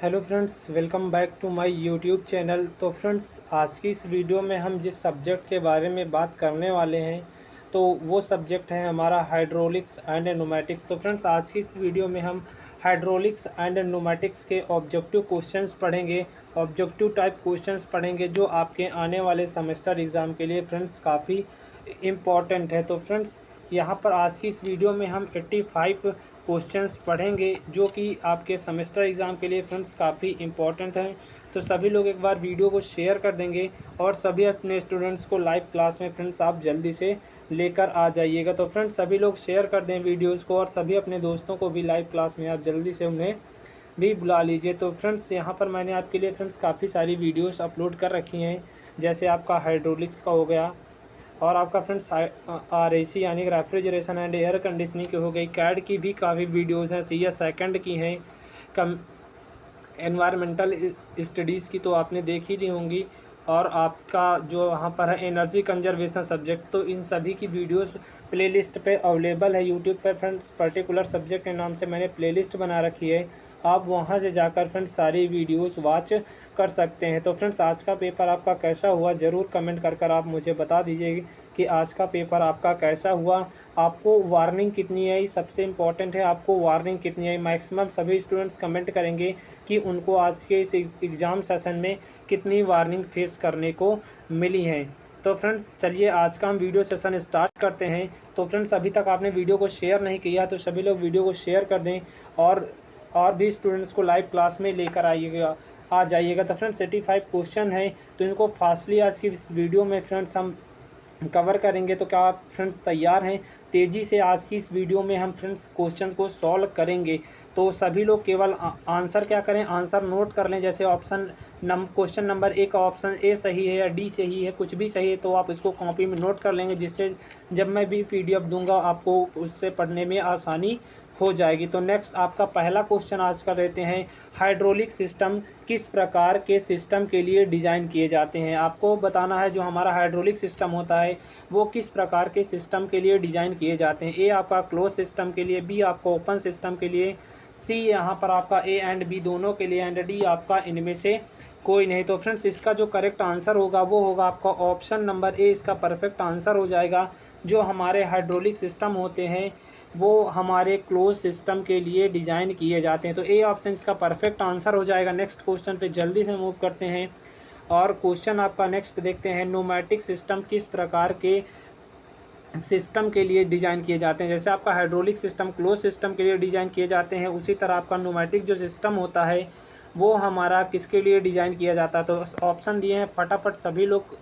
Hello friends, welcome back to my YouTube channel. तो friends, आज की इस वीडियो में हम जिस सब्जेक्ट के बारे में बात करने वाले हैं तो वो सब्जेक्ट है हमारा हाइड्रोलिक्स एंड न्यूमेटिक्स। तो फ्रेंड्स, आज की इस वीडियो में हम हाइड्रोलिक्स एंड न्यूमेटिक्स के ऑब्जेक्टिव क्वेश्चंस पढ़ेंगे, ऑब्जेक्टिव टाइप क्वेश्चंस पढ़ेंगे जो आपके आने वाले सेमेस्टर एग्ज़ाम के लिए फ्रेंड्स काफ़ी इम्पॉर्टेंट है। तो फ्रेंड्स, यहाँ पर आज की इस वीडियो में हम 85 क्वेश्चंस पढ़ेंगे जो कि आपके सेमेस्टर एग्ज़ाम के लिए फ्रेंड्स काफ़ी इंपॉर्टेंट हैं। तो सभी लोग एक बार वीडियो को शेयर कर देंगे और सभी अपने स्टूडेंट्स को लाइव क्लास में फ्रेंड्स आप जल्दी से लेकर आ जाइएगा। तो फ्रेंड्स, सभी लोग शेयर कर दें वीडियोज़ को और सभी अपने दोस्तों को भी लाइव क्लास में आप जल्दी से उन्हें भी बुला लीजिए। तो फ्रेंड्स, यहाँ पर मैंने आपके लिए फ्रेंड्स काफ़ी सारी वीडियोज़ अपलोड कर रखी हैं, जैसे आपका हाइड्रोलिक्स का हो गया और आपका फ्रेंड्स RAC यानी कि रेफ्रिजरेशन एंड एयर कंडीशनिंग की हो गई। कैड की भी काफ़ी वीडियोज़ हैं, CS सेकंड की हैं, कम एनवायरमेंटल स्टडीज़ की तो आपने देख ही ली होंगी। और आपका जो वहाँ पर है एनर्जी कंजर्वेशन सब्जेक्ट, तो इन सभी की वीडियोज़ प्लेलिस्ट पे अवेलेबल है यूट्यूब पर फ्रेंड्स। पर्टिकुलर सब्जेक्ट के नाम से मैंने प्लेलिस्ट बना रखी है, आप वहाँ से जाकर फ्रेंड्स सारी वीडियोज़ वॉच कर सकते हैं। तो फ्रेंड्स, आज का पेपर आपका कैसा हुआ ज़रूर कमेंट कर आप मुझे बता दीजिए कि आज का पेपर आपका कैसा हुआ। आपको वार्निंग कितनी आई, सबसे इम्पॉर्टेंट है आपको वार्निंग कितनी आई। मैक्सिमम सभी स्टूडेंट्स कमेंट करेंगे कि उनको आज के इस एग्ज़ाम सेशन में कितनी वार्निंग फेस करने को मिली है। तो फ्रेंड्स, चलिए आज का हम वीडियो सेशन स्टार्ट करते हैं। तो फ्रेंड्स, अभी तक आपने वीडियो को शेयर नहीं किया तो सभी लोग वीडियो को शेयर कर दें और भी स्टूडेंट्स को लाइव क्लास में लेकर आ जाइएगा। तो फ्रेंड्स, 85 क्वेश्चन है तो इनको फास्टली आज की इस वीडियो में फ्रेंड्स हम कवर करेंगे। तो क्या आप फ्रेंड्स तैयार हैं? तेज़ी से आज की इस वीडियो में हम फ्रेंड्स क्वेश्चन को सॉल्व करेंगे। तो सभी लोग केवल आंसर क्या करें, आंसर नोट कर लें। जैसे क्वेश्चन नंबर A का ऑप्शन A सही है या D सही है, कुछ भी सही है तो आप इसको कॉपी में नोट कर लेंगे, जिससे जब मैं भी PDF दूंगा आपको उससे पढ़ने में आसानी हो जाएगी। तो नेक्स्ट आपका पहला क्वेश्चन आज का लेते हैं, हाइड्रोलिक सिस्टम किस प्रकार के सिस्टम के लिए डिज़ाइन किए जाते हैं। आपको बताना है जो हमारा हाइड्रोलिक सिस्टम होता है वो किस प्रकार के सिस्टम के लिए डिज़ाइन किए जाते हैं। A आपका क्लोज सिस्टम के लिए, B आपका ओपन सिस्टम के लिए, C यहाँ पर आपका A एंड B दोनों के लिए एंड D आपका इनमें से कोई नहीं। तो फ्रेंड्स, इसका जो करेक्ट आंसर होगा वो होगा आपका ऑप्शन नंबर A, इसका परफेक्ट आंसर हो जाएगा। जो हमारे हाइड्रोलिक सिस्टम होते हैं वो हमारे क्लोज सिस्टम के लिए डिज़ाइन किए जाते हैं। तो A ऑप्शन इसका परफेक्ट आंसर हो जाएगा। नेक्स्ट क्वेश्चन पे जल्दी से मूव करते हैं और क्वेश्चन आपका नेक्स्ट देखते हैं, न्यूमेटिक सिस्टम किस प्रकार के सिस्टम के लिए डिज़ाइन किए जाते हैं। जैसे आपका हाइड्रोलिक सिस्टम क्लोज सिस्टम के लिए डिज़ाइन किए जाते हैं, उसी तरह आपका न्यूमेटिक जो सिस्टम होता है वो हमारा किसके लिए डिज़ाइन किया जाता है। तो ऑप्शन दिए हैं, फटाफट सभी लोग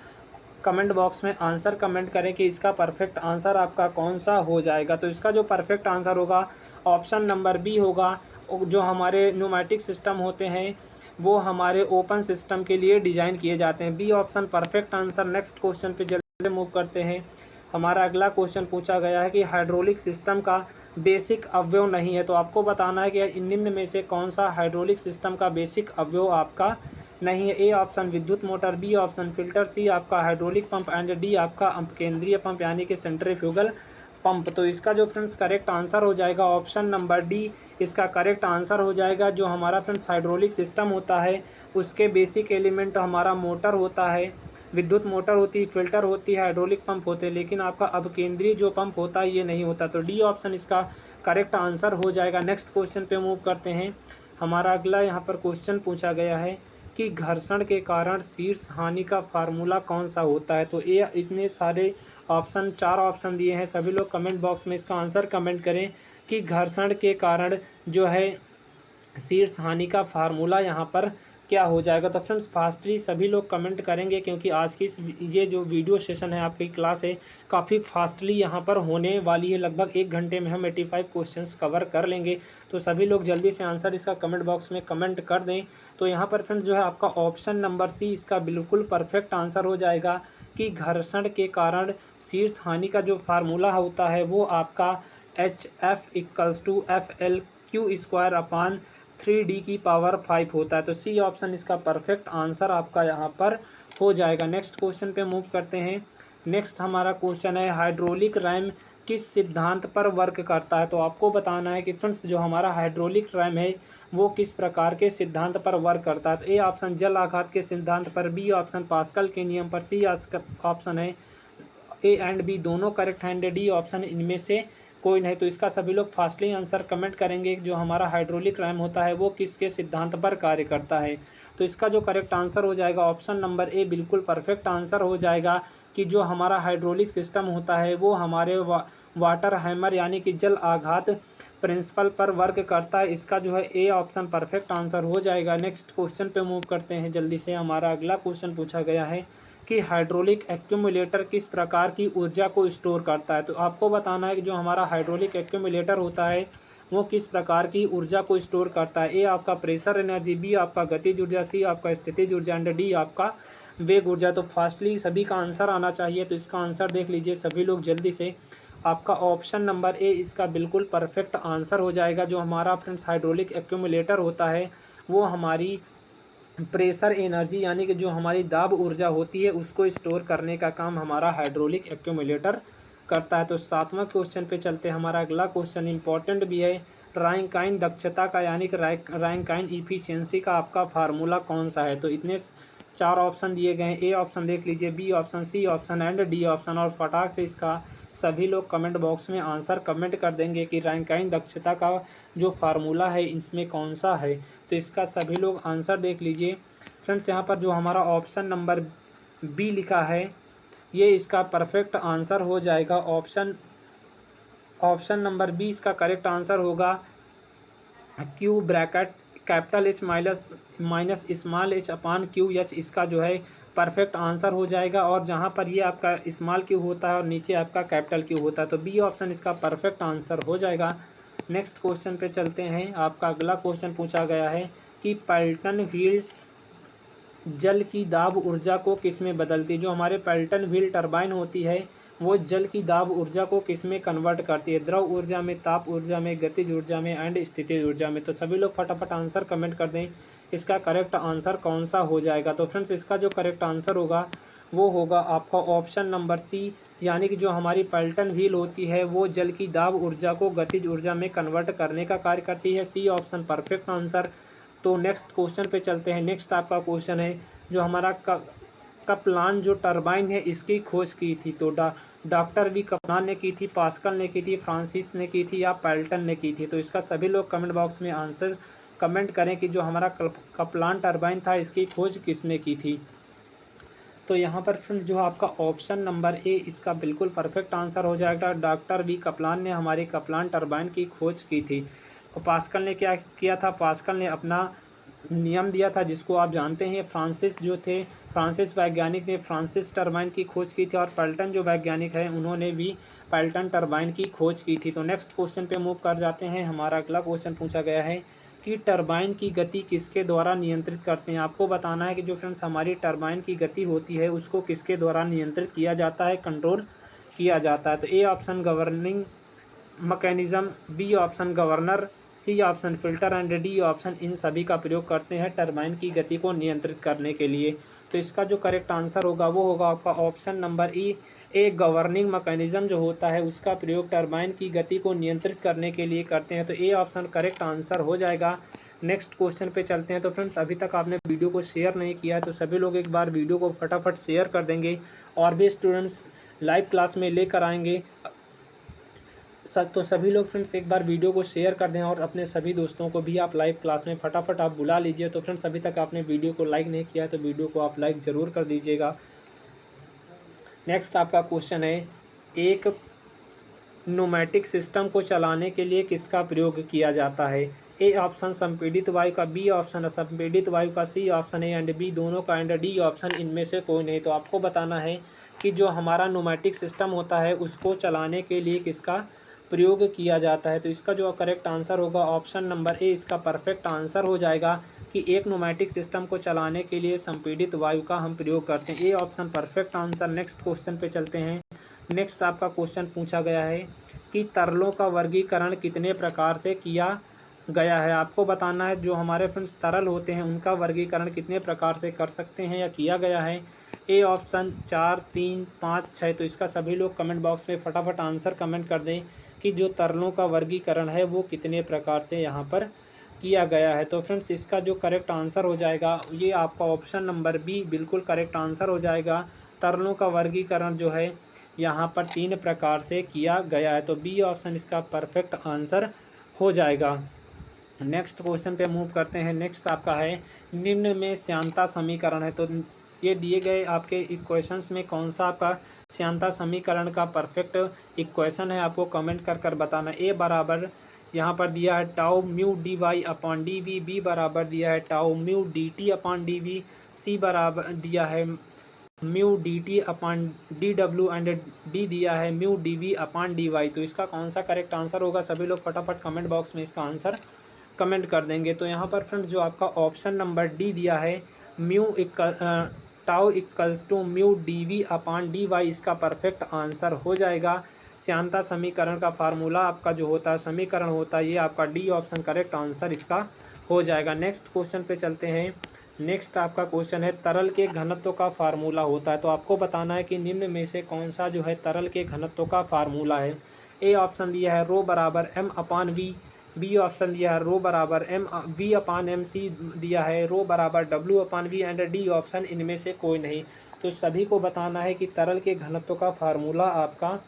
कमेंट बॉक्स में आंसर कमेंट करें कि इसका परफेक्ट आंसर आपका कौन सा हो जाएगा। तो इसका जो परफेक्ट आंसर होगा ऑप्शन नंबर B होगा। जो हमारे न्यूमेटिक सिस्टम होते हैं वो हमारे ओपन सिस्टम के लिए डिज़ाइन किए जाते हैं। B option perfect answer. Next question पे जल्दी मूव करते हैं। हमारा अगला क्वेश्चन पूछा गया है कि हाइड्रोलिक सिस्टम का बेसिक अवयव नहीं है। तो आपको बताना है कि निम्न में से कौन सा हाइड्रोलिक सिस्टम का बेसिक अवयव आपका नहीं है। A ऑप्शन विद्युत motor, B option filter, C आपका हाइड्रोलिक पंप एंड D आपका केंद्रीय पंप यानी कि सेंट्रीफ्यूगल पंप। तो इसका जो फ्रेंड्स करेक्ट आंसर हो जाएगा ऑप्शन नंबर D, इसका करेक्ट आंसर हो जाएगा। जो हमारा फ्रेंड्स हाइड्रोलिक सिस्टम होता है उसके बेसिक एलिमेंट हमारा मोटर होता है, विद्युत मोटर होती है, फिल्टर होती है, हाइड्रोलिक पंप होते हैं, लेकिन आपका अब केंद्रीय जो पंप होता है ये नहीं होता। तो D ऑप्शन इसका करेक्ट आंसर हो जाएगा। नेक्स्ट क्वेश्चन पे मूव करते हैं। हमारा अगला यहाँ पर क्वेश्चन पूछा गया है कि घर्षण के कारण शीर्ष हानि का फार्मूला कौन सा होता है। तो ये इतने सारे ऑप्शन, 4 ऑप्शन दिए हैं, सभी लोग कमेंट बॉक्स में इसका आंसर कमेंट करें कि घर्षण के कारण जो है शीर्ष हानि का फार्मूला यहाँ पर क्या हो जाएगा। तो फ्रेंड्स, फास्टली सभी लोग कमेंट करेंगे क्योंकि आज की ये जो वीडियो सेशन है आपकी क्लास है काफ़ी फास्टली यहाँ पर होने वाली है। लगभग 1 घंटे में हम 85 क्वेश्चंस कवर कर लेंगे। तो सभी लोग जल्दी से आंसर इसका कमेंट बॉक्स में कमेंट कर दें। तो यहाँ पर फ्रेंड्स जो है आपका ऑप्शन नंबर C इसका बिल्कुल परफेक्ट आंसर हो जाएगा कि घर्षण के कारण शीर्ष हानि का जो फार्मूला होता है वो आपका HF = FL/Q²/3D⁵ होता है। तो C ऑप्शन इसका परफेक्ट आंसर आपका यहाँ पर हो जाएगा। नेक्स्ट क्वेश्चन पे मूव करते हैं। नेक्स्ट हमारा क्वेश्चन है, हाइड्रोलिक रैम किस सिद्धांत पर वर्क करता है। तो आपको बताना है कि फ्रेंड्स जो हमारा हाइड्रोलिक रैम है वो किस प्रकार के सिद्धांत पर वर्क करता है। तो ए ऑप्शन जल आघात के सिद्धांत पर, बी ऑप्शन पास्कल के नियम पर, सी ऑप्शन है ए एंड बी दोनों करेक्ट है, डी ऑप्शन इनमें से कोई नहीं। तो इसका सभी लोग फास्टली आंसर कमेंट करेंगे जो हमारा हाइड्रोलिक रैम होता है वो किसके सिद्धांत पर कार्य करता है। तो इसका जो करेक्ट आंसर हो जाएगा ऑप्शन नंबर ए बिल्कुल परफेक्ट आंसर हो जाएगा कि जो हमारा हाइड्रोलिक सिस्टम होता है वो हमारे वाटर हैमर यानी कि जल आघात प्रिंसिपल पर वर्क करता है। इसका जो है ए ऑप्शन परफेक्ट आंसर हो जाएगा। नेक्स्ट क्वेश्चन पे मूव करते हैं जल्दी से। हमारा अगला क्वेश्चन पूछा गया है कि हाइड्रोलिक एक्यूमुलेटर किस प्रकार की ऊर्जा को स्टोर करता है। तो आपको बताना है कि जो हमारा हाइड्रोलिक एक्यूमुलेटर होता है वो किस प्रकार की ऊर्जा को स्टोर करता है। ए आपका प्रेशर एनर्जी, बी आपका गतिज ऊर्जा, सी आपका स्थितिज ऊर्जा एंड डी आपका वेग ऊर्जा। तो फास्टली सभी का आंसर आना चाहिए। तो इसका आंसर देख लीजिए सभी लोग जल्दी से। आपका ऑप्शन नंबर ए इसका बिल्कुल परफेक्ट आंसर हो जाएगा। जो हमारा फ्रेंड्स हाइड्रोलिक एक्यूमुलेटर होता है वो हमारी प्रेशर एनर्जी यानी कि जो हमारी दाब ऊर्जा होती है उसको स्टोर करने का काम हमारा हाइड्रोलिक एक्यूमुलेटर करता है। तो 7वां क्वेश्चन पे चलते हैं। हमारा अगला क्वेश्चन इंपॉर्टेंट भी है। रैंकाइन दक्षता का यानी कि रैंकाइन इफिशियंसी का आपका फार्मूला कौन सा है। तो इतने 4 ऑप्शन दिए गए हैं। ए ऑप्शन देख लीजिए, B option, C option and D option. और फटाक से इसका सभी लोग कमेंट बॉक्स में आंसर कमेंट कर देंगे कि रैंकाइन दक्षता का जो फार्मूला है इसमें कौन सा है। तो इसका सभी लोग आंसर देख लीजिए फ्रेंड्स। यहाँ पर जो हमारा ऑप्शन नंबर बी लिखा है ये इसका परफेक्ट आंसर हो जाएगा। ऑप्शन नंबर बी इसका करेक्ट आंसर होगा। Q bracket capital H minus small H अपान क्यू एच इसका जो है परफेक्ट आंसर हो जाएगा। और जहाँ पर ये आपका स्मॉल क्यू होता है और नीचे आपका कैपिटल क्यू होता है तो बी ऑप्शन इसका परफेक्ट आंसर हो जाएगा। नेक्स्ट क्वेश्चन पे चलते हैं। आपका अगला क्वेश्चन पूछा गया है कि पैल्टन व्हील जल की दाब ऊर्जा को किस में बदलती है। जो हमारे पैल्टन व्हील टरबाइन होती है वो जल की दाब ऊर्जा को किस में कन्वर्ट करती है। द्रव ऊर्जा में, ताप ऊर्जा में, गतिज ऊर्जा में एंड स्थितिज ऊर्जा में। तो सभी लोग फटाफट आंसर कमेंट कर दें इसका करेक्ट आंसर कौन सा हो जाएगा। तो फ्रेंड्स इसका जो करेक्ट आंसर होगा वो होगा आपका ऑप्शन नंबर सी यानी कि जो हमारी पैल्टन व्हील होती है वो जल की दाब ऊर्जा को गतिज ऊर्जा में कन्वर्ट करने का कार्य करती है। C option perfect answer. तो नेक्स्ट क्वेश्चन पे चलते हैं। नेक्स्ट आपका क्वेश्चन है जो हमारा कपलान जो टरबाइन है इसकी खोज की थी। तो डॉक्टर वी कपलान ने की थी, पास्कल ने की थी, फ्रांसिस ने की थी या पैल्टन ने की थी। तो इसका सभी लोग कमेंट बॉक्स में आंसर कमेंट करें कि जो हमारा कपलान टरबाइन था इसकी खोज किसने की थी। तो यहाँ पर फ्रेंड्स जो आपका ऑप्शन नंबर ए इसका बिल्कुल परफेक्ट आंसर हो जाएगा। डॉक्टर वी कपलान ने हमारे कपलान टरबाइन की खोज की थी। और पास्कल ने क्या किया था, पास्कल ने अपना नियम दिया था जिसको आप जानते हैं। फ्रांसिस वैज्ञानिक ने फ्रांसिस टरबाइन की खोज की थी और पैल्टन जो वैज्ञानिक है उन्होंने भी पैल्टन टरबाइन की खोज की थी। तो नेक्स्ट क्वेश्चन पे मूव कर जाते हैं। हमारा अगला क्वेश्चन पूछा गया है कि टरबाइन की गति किसके द्वारा नियंत्रित करते हैं। आपको बताना है कि जो फ्रेंड्स हमारी टरबाइन की गति होती है उसको किसके द्वारा नियंत्रित किया जाता है, कंट्रोल किया जाता है। तो A option governing mechanism, B option governor, C option filter and D option इन सभी का प्रयोग करते हैं टरबाइन की गति को नियंत्रित करने के लिए। तो इसका जो करेक्ट आंसर होगा वो होगा आपका ऑप्शन नंबर ई। एक गवर्निंग मैकेनिज्म जो होता है उसका प्रयोग टरबाइन की गति को नियंत्रित करने के लिए करते हैं। तो ए ऑप्शन करेक्ट आंसर हो जाएगा। नेक्स्ट क्वेश्चन पे चलते हैं। तो फ्रेंड्स अभी तक आपने वीडियो को शेयर नहीं किया है तो सभी लोग एक बार वीडियो को फटाफट शेयर कर देंगे और भी स्टूडेंट्स लाइव क्लास में लेकर आएंगे। तो सभी लोग फ्रेंड्स एक बार वीडियो को शेयर कर दें और अपने सभी दोस्तों को भी आप लाइव क्लास में फटाफट आप बुला लीजिए। तो फ्रेंड्स अभी तक आपने वीडियो को लाइक नहीं किया है तो वीडियो को आप लाइक ज़रूर कर दीजिएगा। नेक्स्ट आपका क्वेश्चन है, एक न्यूमैटिक सिस्टम को चलाने के लिए किसका प्रयोग किया जाता है। ए ऑप्शन संपीड़ित वायु का, बी ऑप्शन असंपीड़ित वायु का, C option A and B दोनों का एंड डी ऑप्शन इनमें से कोई नहीं। तो आपको बताना है कि जो हमारा न्यूमैटिक सिस्टम होता है उसको चलाने के लिए किसका प्रयोग किया जाता है। तो इसका जो करेक्ट आंसर होगा ऑप्शन नंबर ए इसका परफेक्ट आंसर हो जाएगा कि एक न्यूमैटिक सिस्टम को चलाने के लिए संपीड़ित वायु का हम प्रयोग करते हैं। A option perfect answer. Next question पे चलते हैं। नेक्स्ट आपका क्वेश्चन पूछा गया है कि तरलों का वर्गीकरण कितने प्रकार से किया गया है। आपको बताना है जो हमारे फ्रेंड्स तरल होते हैं उनका वर्गीकरण कितने प्रकार से कर सकते हैं या किया गया है। A option 4, 3, 5, 6। तो इसका सभी लोग कमेंट बॉक्स में फटाफट आंसर कमेंट कर दें कि जो तरलों का वर्गीकरण है वो कितने प्रकार से यहाँ पर किया गया है। तो फ्रेंड्स इसका जो करेक्ट आंसर हो जाएगा ये आपका ऑप्शन नंबर बी बिल्कुल करेक्ट आंसर हो जाएगा। तरलों का वर्गीकरण जो है यहाँ पर 3 प्रकार से किया गया है। तो बी ऑप्शन इसका परफेक्ट आंसर हो जाएगा। नेक्स्ट क्वेश्चन पे मूव करते हैं। नेक्स्ट आपका है निम्न में श्यानता समीकरण है। तो ये दिए गए आपके इक्वेशंस में कौन सा आपका श्यानता समीकरण का परफेक्ट इक्वेशन है, आपको कमेंट कर कर बताना। ए बराबर यहाँ पर दिया है tau mu D Y upon D V, B बराबर दिया है tau mu D T upon D V, C बराबर दिया है mu D T upon D W and D दिया है mu D V upon D Y. तो इसका कौन सा करेक्ट आंसर होगा, सभी लोग फटाफट कमेंट बॉक्स में इसका आंसर कमेंट कर देंगे। तो यहाँ पर फ्रेंड्स जो आपका ऑप्शन नंबर डी दिया है mu tau equals to mu D V upon D Y, इसका परफेक्ट आंसर हो जाएगा। श्यानता समीकरण का फार्मूला आपका जो होता है, समीकरण होता है, ये आपका डी ऑप्शन करेक्ट आंसर इसका हो जाएगा। नेक्स्ट क्वेश्चन पे चलते हैं। नेक्स्ट आपका क्वेश्चन है तरल के घनत्व का फार्मूला होता है। तो आपको बताना है कि निम्न में से कौन सा जो है तरल के घनत्व का फार्मूला है। ए ऑप्शन दिया है रो बराबर M upon V, B option दिया है रो बराबर M V upon M, C दिया है रो बराबर W upon V and D option इनमें से कोई नहीं। तो सभी को बताना है कि तरल के घनत्व का फार्मूला आपका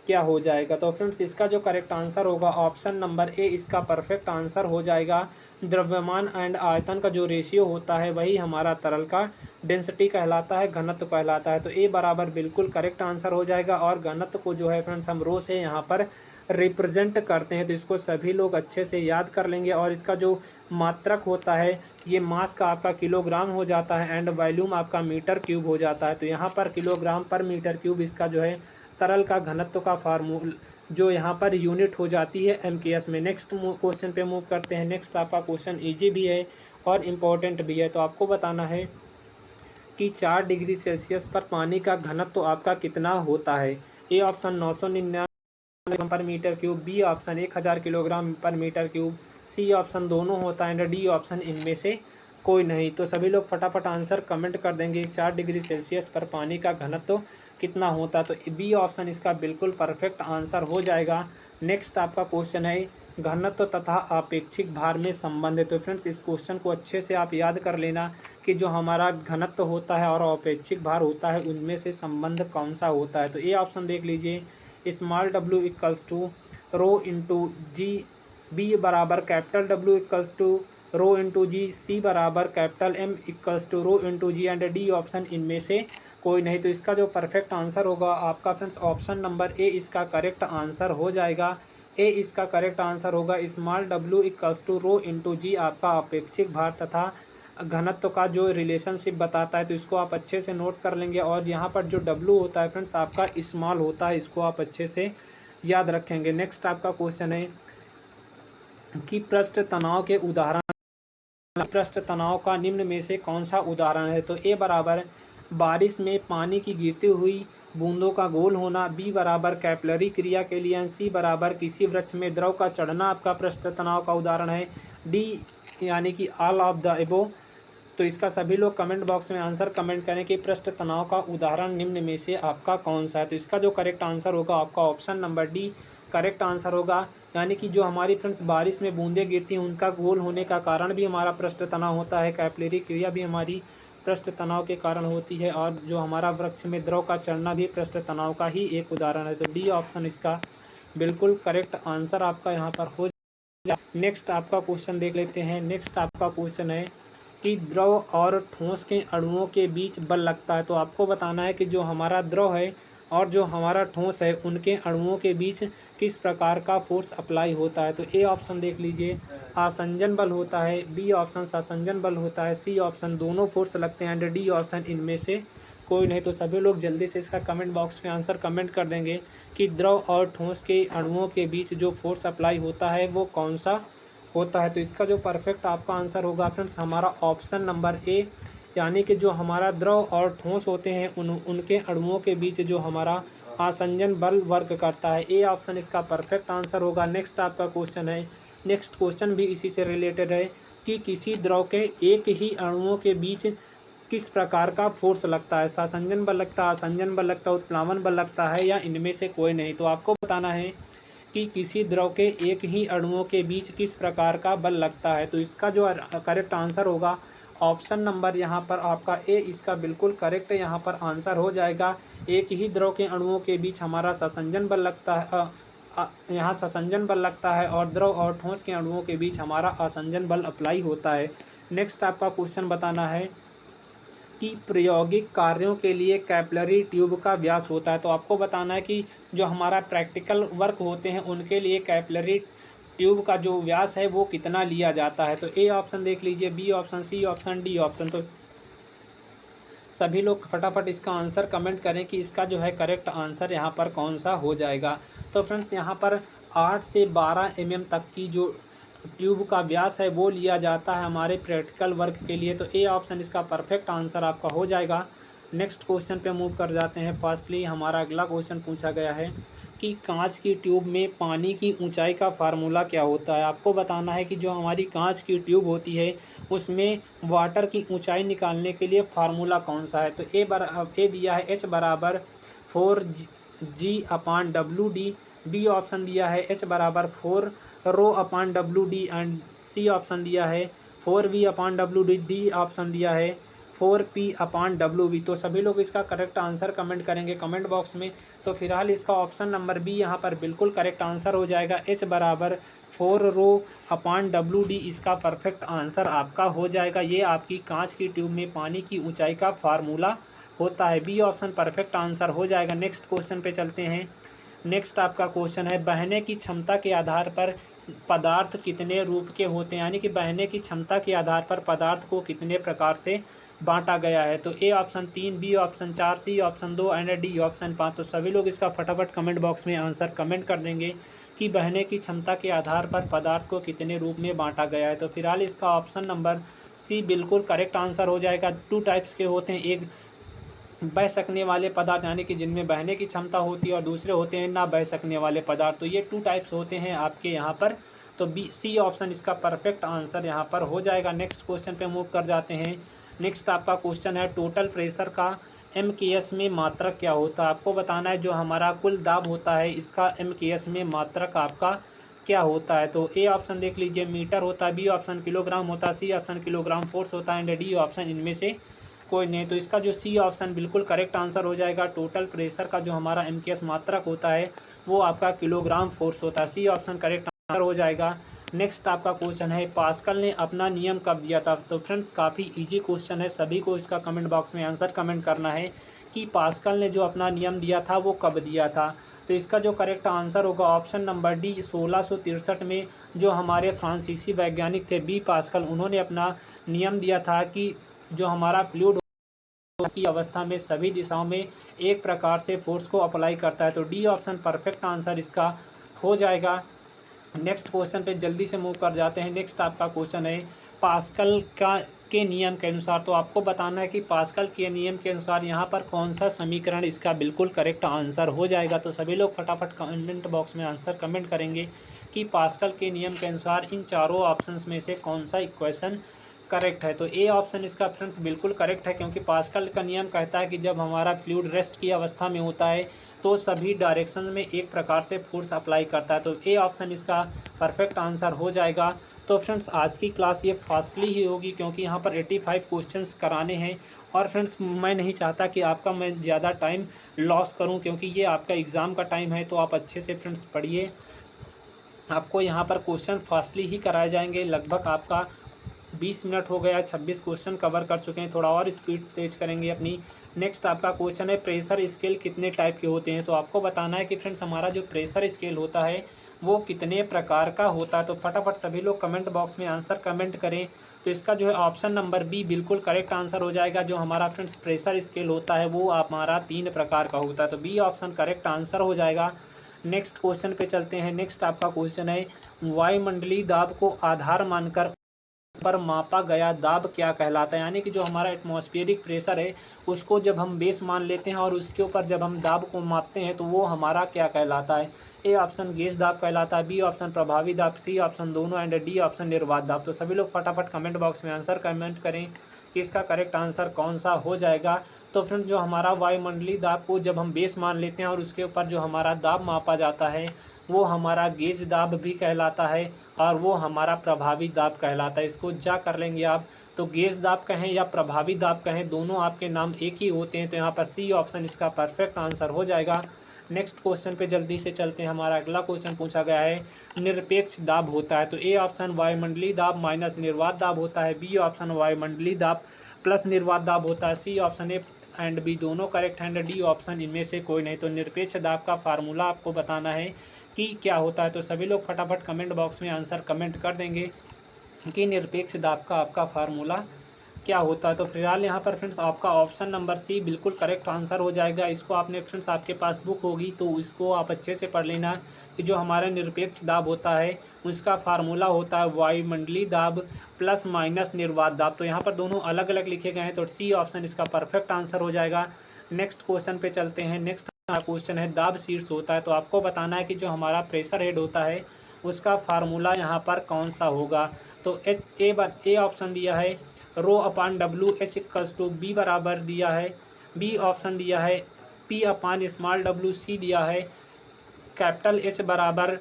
क्या हो जाएगा। तो फ्रेंड्स इसका जो करेक्ट आंसर होगा ऑप्शन नंबर ए इसका परफेक्ट आंसर हो जाएगा। द्रव्यमान एंड आयतन का जो रेशियो होता है वही हमारा तरल का डेंसिटी कहलाता है, घनत्व कहलाता है। तो ए बराबर बिल्कुल करेक्ट आंसर हो जाएगा। और घनत्व को जो है फ्रेंड्स हम रो से यहाँ पर रिप्रेजेंट करते हैं, तो इसको सभी लोग अच्छे से याद कर लेंगे। और इसका जो मात्रक होता है ये मास का आपका किलोग्राम हो जाता है एंड वॉल्यूम आपका मीटर क्यूब हो जाता है। तो यहाँ पर किलोग्राम पर मीटर क्यूब इसका जो है तरल का घनत्व का फार्मूला जो यहाँ पर यूनिट हो जाती है MKS में। नेक्स्ट क्वेश्चन पे मूव करते हैं। नेक्स्ट आपका क्वेश्चन इजी भी है और इम्पोर्टेंट भी है। तो आपको बताना है कि 4 डिग्री सेल्सियस पर पानी का घनत्व आपका कितना होता है। ए ऑप्शन 999 पर metre cube, B option 1000 kilogram पर मीटर क्यूब, सी ऑप्शन दोनों होता है एंड डी ऑप्शन इनमें से कोई नहीं। तो सभी लोग फटाफट आंसर कमेंट कर देंगे 4 डिग्री सेल्सियस पर पानी का घनत्व कितना होता है। तो बी ऑप्शन इसका बिल्कुल परफेक्ट आंसर हो जाएगा। नेक्स्ट आपका क्वेश्चन है घनत्व तथा आपेक्षिक भार में संबंध है। तो फ्रेंड्स इस क्वेश्चन को अच्छे से आप याद कर लेना कि जो हमारा घनत्व होता है और अपेक्षिक भार होता है उनमें से संबंध कौन सा होता है। तो ए ऑप्शन देख लीजिए small W equals to rho into G, B बराबर capital W equals to rho into G, C बराबर capital M equals to rho into G and D option इनमें से कोई नहीं। तो इसका जो परफेक्ट आंसर होगा आपका फ्रेंड्स ऑप्शन नंबर ए इसका करेक्ट आंसर हो जाएगा। ए इसका करेक्ट आंसर होगा small W equals to rho into G आपका अपेक्षिक भार तथा घनत्व का जो रिलेशनशिप बताता है। तो इसको आप अच्छे से नोट कर लेंगे। और यहाँ पर जो डब्ल्यू होता है फ्रेंड्स आपका स्मॉल होता है, इसको आप अच्छे से याद रखेंगे। नेक्स्ट आपका क्वेश्चन है कि पृष्ठ तनाव के उदाहरण, पृष्ठ तनाव का निम्न में से कौन सा उदाहरण है। तो ए बराबर बारिश में पानी की गिरती हुई बूंदों का गोल होना, बी बराबर कैपिलरी क्रिया के लिए, सी बराबर किसी वृक्ष में द्रव का चढ़ना आपका पृष्ठ तनाव का उदाहरण है, डी यानी कि ऑल ऑफ द एबो। तो इसका सभी लोग कमेंट बॉक्स में आंसर कमेंट करें कि पृष्ठ तनाव का उदाहरण निम्न में से आपका कौन सा है। तो इसका जो करेक्ट आंसर होगा आपका option number D correct answer होगा। यानी कि जो हमारी फ्रेंड्स बारिश में बूंदें गिरती हैं उनका गोल होने का कारण भी हमारा पृष्ठ तनाव होता है, कैपिलरी क्रिया भी हमारी पृष्ठ तनाव के कारण होती है, और जो हमारा वृक्ष में द्रव का चढ़ना भी पृष्ठ तनाव का ही एक उदाहरण है। तो डी ऑप्शन इसका बिल्कुल करेक्ट आंसर आपका यहाँ पर हो जाए। नेक्स्ट आपका क्वेश्चन देख लेते हैं। नेक्स्ट आपका क्वेश्चन है कि द्रव और ठोस के अणुओं के बीच बल लगता है। तो आपको बताना है कि जो हमारा द्रव है और जो हमारा ठोस है उनके अणुओं के बीच किस प्रकार का फोर्स अप्लाई होता है। तो ए ऑप्शन देख लीजिए आसंजन बल होता है, बी ऑप्शन संसंजन बल होता है, सी ऑप्शन दोनों फोर्स लगते हैं एंड डी ऑप्शन इनमें से कोई नहीं। तो सभी लोग जल्दी से इसका कमेंट बॉक्स में आंसर कमेंट कर देंगे कि द्रव और ठोस के अणुओं के बीच जो फोर्स अप्लाई होता है वो कौन सा होता है। तो इसका जो परफेक्ट आपका आंसर होगा फ्रेंड्स हमारा ऑप्शन नंबर ए, यानी कि जो हमारा द्रव और ठोस होते हैं उनके अणुओं के बीच जो हमारा आसंजन बल वर्क करता है। ए ऑप्शन इसका परफेक्ट आंसर होगा। नेक्स्ट आपका क्वेश्चन है, नेक्स्ट क्वेश्चन भी इसी से रिलेटेड है कि किसी द्रव के एक ही अणुओं के बीच किस प्रकार का फोर्स लगता है, सासंजन बल लगता है, आसंजन बल लगता है, उत्प्लावन बल लगता है, या इनमें से कोई नहीं। तो आपको बताना है कि किसी द्रव के एक ही अणुओं के बीच किस प्रकार का बल लगता है। तो इसका जो करेक्ट आंसर होगा ऑप्शन नंबर यहाँ पर आपका ए, इसका बिल्कुल करेक्ट यहाँ पर आंसर हो जाएगा। एक ही द्रव के अणुओं के बीच हमारा सासंजन बल लगता है, यहाँ सासंजन बल लगता है, और द्रव और ठोस के अणुओं के बीच हमारा आसंजन बल अप्लाई होता है। नेक्स्ट आपका क्वेश्चन बताना है कि प्रायोगिक कार्यों के लिए कैपिलरी ट्यूब का व्यास होता है। तो आपको बताना है कि जो हमारा प्रैक्टिकल वर्क होते हैं उनके लिए कैपिलरी ट्यूब का जो व्यास है वो कितना लिया जाता है। तो ए ऑप्शन देख लीजिए, B option, C option, D option. तो सभी लोग फटाफट इसका आंसर कमेंट करें कि इसका जो है करेक्ट आंसर यहाँ पर कौन सा हो जाएगा। तो फ्रेंड्स यहाँ पर 8 से 12 mm तक की जो ट्यूब का व्यास है वो लिया जाता है हमारे प्रैक्टिकल वर्क के लिए। तो ए ऑप्शन इसका परफेक्ट आंसर आपका हो जाएगा। नेक्स्ट क्वेश्चन पे मूव कर जाते हैं। फर्स्टली हमारा अगला क्वेश्चन पूछा गया है कि कांच की ट्यूब में पानी की ऊंचाई का फार्मूला क्या होता है। आपको बताना है कि जो हमारी कांच की ट्यूब होती है उसमें वाटर की ऊंचाई निकालने के लिए फार्मूला कौन सा है। तो ए दिया है H बराबर 4g/WD, बी ऑप्शन दिया है H बराबर 4ρ/WD, एंड सी ऑप्शन दिया है 4v/WD, डी ऑप्शन दिया है 4p/WV। तो सभी लोग इसका करेक्ट आंसर कमेंट करेंगे कमेंट बॉक्स में। तो फिलहाल इसका ऑप्शन नंबर बी यहाँ पर बिल्कुल करेक्ट आंसर हो जाएगा। H बराबर 4ρ/WD इसका परफेक्ट आंसर आपका हो जाएगा। ये आपकी कांच की ट्यूब में पानी की ऊंचाई का फार्मूला होता है। बी ऑप्शन परफेक्ट आंसर हो जाएगा। नेक्स्ट क्वेश्चन पे चलते हैं। नेक्स्ट आपका क्वेश्चन है बहने की क्षमता के आधार पर पदार्थ कितने रूप के होते हैं, यानी कि बहने की क्षमता के आधार पर पदार्थ को कितने प्रकार से बांटा गया है। तो A option 3, B option 4, C option 2 and D option 5। तो सभी लोग इसका फटाफट कमेंट बॉक्स में आंसर कमेंट कर देंगे कि बहने की क्षमता के आधार पर पदार्थ को कितने रूप में बांटा गया है। तो फिलहाल इसका ऑप्शन नंबर सी बिल्कुल करेक्ट आंसर हो जाएगा। 2 टाइप्स के होते हैं, एक बह सकने वाले पदार्थ यानी कि जिनमें बहने की क्षमता होती है, और दूसरे होते हैं ना बह सकने वाले पदार्थ। तो ये 2 टाइप्स होते हैं आपके यहाँ पर। तो बी सी ऑप्शन इसका परफेक्ट आंसर यहाँ पर हो जाएगा। नेक्स्ट क्वेश्चन पे मूव कर जाते हैं। नेक्स्ट आपका क्वेश्चन है टोटल प्रेशर का MKS में मात्रक क्या होता है। आपको बताना है जो हमारा कुल दाब होता है इसका MKS में मात्रक आपका क्या होता है। तो ए ऑप्शन देख लीजिए, मीटर होता है, बी ऑप्शन किलोग्राम होता है, सी ऑप्शन किलोग्राम फोर्स होता है, एंड डी ऑप्शन इनमें से कोई नहीं। तो इसका जो सी ऑप्शन बिल्कुल करेक्ट आंसर हो जाएगा। टोटल प्रेशर का जो हमारा MKS मात्रक होता है वो आपका किलोग्राम फोर्स होता है। सी ऑप्शन करेक्ट आंसर हो जाएगा। नेक्स्ट आपका क्वेश्चन है पास्कल ने अपना नियम कब दिया था। तो फ्रेंड्स काफ़ी इजी क्वेश्चन है, सभी को इसका कमेंट बॉक्स में आंसर कमेंट करना है कि पास्कल ने जो अपना नियम दिया था वो कब दिया था। तो इसका जो करेक्ट आंसर होगा ऑप्शन नंबर डी, 1663 में जो हमारे फ्रांसीसी वैज्ञानिक थे बी पास्कल, उन्होंने अपना नियम दिया था कि जो हमारा फ्लूइड की अवस्था में सभी दिशाओं में एक प्रकार से फोर्स को अप्लाई करता है। तो डी ऑप्शन परफेक्ट आंसर इसका हो जाएगा। नेक्स्ट क्वेश्चन पे जल्दी से मूव कर जाते हैं। नेक्स्ट आपका क्वेश्चन है पास्कल के नियम के अनुसार। तो आपको बताना है कि पास्कल के नियम के अनुसार यहाँ पर कौन सा समीकरण इसका बिल्कुल करेक्ट आंसर हो जाएगा। तो सभी लोग फटाफट कमेंट बॉक्स में आंसर कमेंट करेंगे कि पास्कल के नियम के अनुसार इन चारों ऑप्शंस में से कौन सा इक्वेशन करेक्ट है। तो ए ऑप्शन इसका फ्रेंड्स बिल्कुल करेक्ट है, क्योंकि पास्कल का नियम कहता है कि जब हमारा फ्लूइड रेस्ट की अवस्था में होता है तो सभी डायरेक्शन में एक प्रकार से फोर्स अप्लाई करता है। तो ए ऑप्शन इसका परफेक्ट आंसर हो जाएगा। तो फ्रेंड्स आज की क्लास ये फास्टली ही होगी, क्योंकि यहाँ पर 85 क्वेश्चंस कराने हैं, और फ्रेंड्स मैं नहीं चाहता कि आपका मैं ज़्यादा टाइम लॉस करूँ, क्योंकि ये आपका एग्ज़ाम का टाइम है। तो आप अच्छे से फ्रेंड्स पढ़िए, आपको यहाँ पर क्वेश्चन फास्टली ही कराए जाएंगे। लगभग आपका 20 मिनट हो गया, 26 क्वेश्चन कवर कर चुके हैं, थोड़ा और स्पीड तेज करेंगे अपनी। नेक्स्ट आपका क्वेश्चन है प्रेशर स्केल कितने टाइप के होते हैं। तो आपको बताना है कि फ्रेंड्स हमारा जो प्रेशर स्केल होता है वो कितने प्रकार का होता है। तो फटाफट सभी लोग कमेंट बॉक्स में आंसर कमेंट करें। तो इसका जो है ऑप्शन नंबर बी बिल्कुल करेक्ट आंसर हो जाएगा। जो हमारा फ्रेंड्स प्रेशर स्केल होता है वो हमारा 3 प्रकार का होता है। तो बी ऑप्शन करेक्ट आंसर हो जाएगा। नेक्स्ट क्वेश्चन पे चलते हैं। नेक्स्ट आपका क्वेश्चन है वायुमंडलीय दाब को आधार मानकर पर मापा गया दाब क्या कहलाता है। यानी कि जो हमारा एटमॉस्फेरिक प्रेशर है उसको जब हम बेस मान लेते हैं और उसके ऊपर जब हम दाब को मापते हैं तो वो हमारा क्या कहलाता है। ए ऑप्शन गेज दाब कहलाता है, बी ऑप्शन प्रभावी दाब, सी ऑप्शन दोनों, एंड डी ऑप्शन निर्वात दाब। तो सभी लोग फटाफट कमेंट बॉक्स में आंसर कमेंट करें कि इसका करेक्ट आंसर कौन सा हो जाएगा। तो फ्रेंड्स जो हमारा वायुमंडलीय दाब को जब हम बेस मान लेते हैं और उसके ऊपर जो हमारा दाब मापा जाता है वो हमारा गेज दाब भी कहलाता है और वो हमारा प्रभावी दाब कहलाता है। इसको जा कर लेंगे आप, तो गेज दाब कहें या प्रभावी दाब कहें, दोनों आपके नाम एक ही होते हैं। तो यहाँ पर सी ऑप्शन इसका परफेक्ट आंसर हो जाएगा। नेक्स्ट क्वेश्चन पे जल्दी से चलते हैं। हमारा अगला क्वेश्चन पूछा गया है निरपेक्ष दाब होता है, तो ए ऑप्शन वायुमंडलीय दाब माइनस निर्वात दाब होता है, बी ऑप्शन वायुमंडलीय दाब प्लस निर्वात दाब होता है, C option A and B दोनों करेक्ट है, डी ऑप्शन इनमें से कोई नहीं। तो निरपेक्ष दाब का फार्मूला आपको बताना है कि क्या होता है। तो सभी लोग फटाफट कमेंट बॉक्स में आंसर कमेंट कर देंगे कि निरपेक्ष दाब का आपका फार्मूला क्या होता है। तो फिलहाल यहाँ पर फ्रेंड्स आपका ऑप्शन नंबर सी बिल्कुल करेक्ट आंसर हो जाएगा। इसको आपने फ्रेंड्स आपके पास बुक होगी तो इसको आप अच्छे से पढ़ लेना कि जो हमारा निरपेक्ष दाब होता है उसका फार्मूला होता है वायुमंडलीय दाब प्लस माइनस निर्वात दाब। तो यहाँ पर दोनों अलग अलग लिखे गए हैं, तो सी ऑप्शन इसका परफेक्ट आंसर हो जाएगा। नेक्स्ट क्वेश्चन पे चलते हैं। नेक्स्ट क्वेश्चन है दाब शीर्ष होता है, तो आपको बताना है कि जो हमारा प्रेशर हेड होता है उसका फार्मूला यहाँ पर कौन सा होगा। तो ए ऑप्शन दिया है rho upon W H equals to B बराबर दिया है, बी ऑप्शन दिया है P upon small W, C दिया है कैपिटल एच बराबर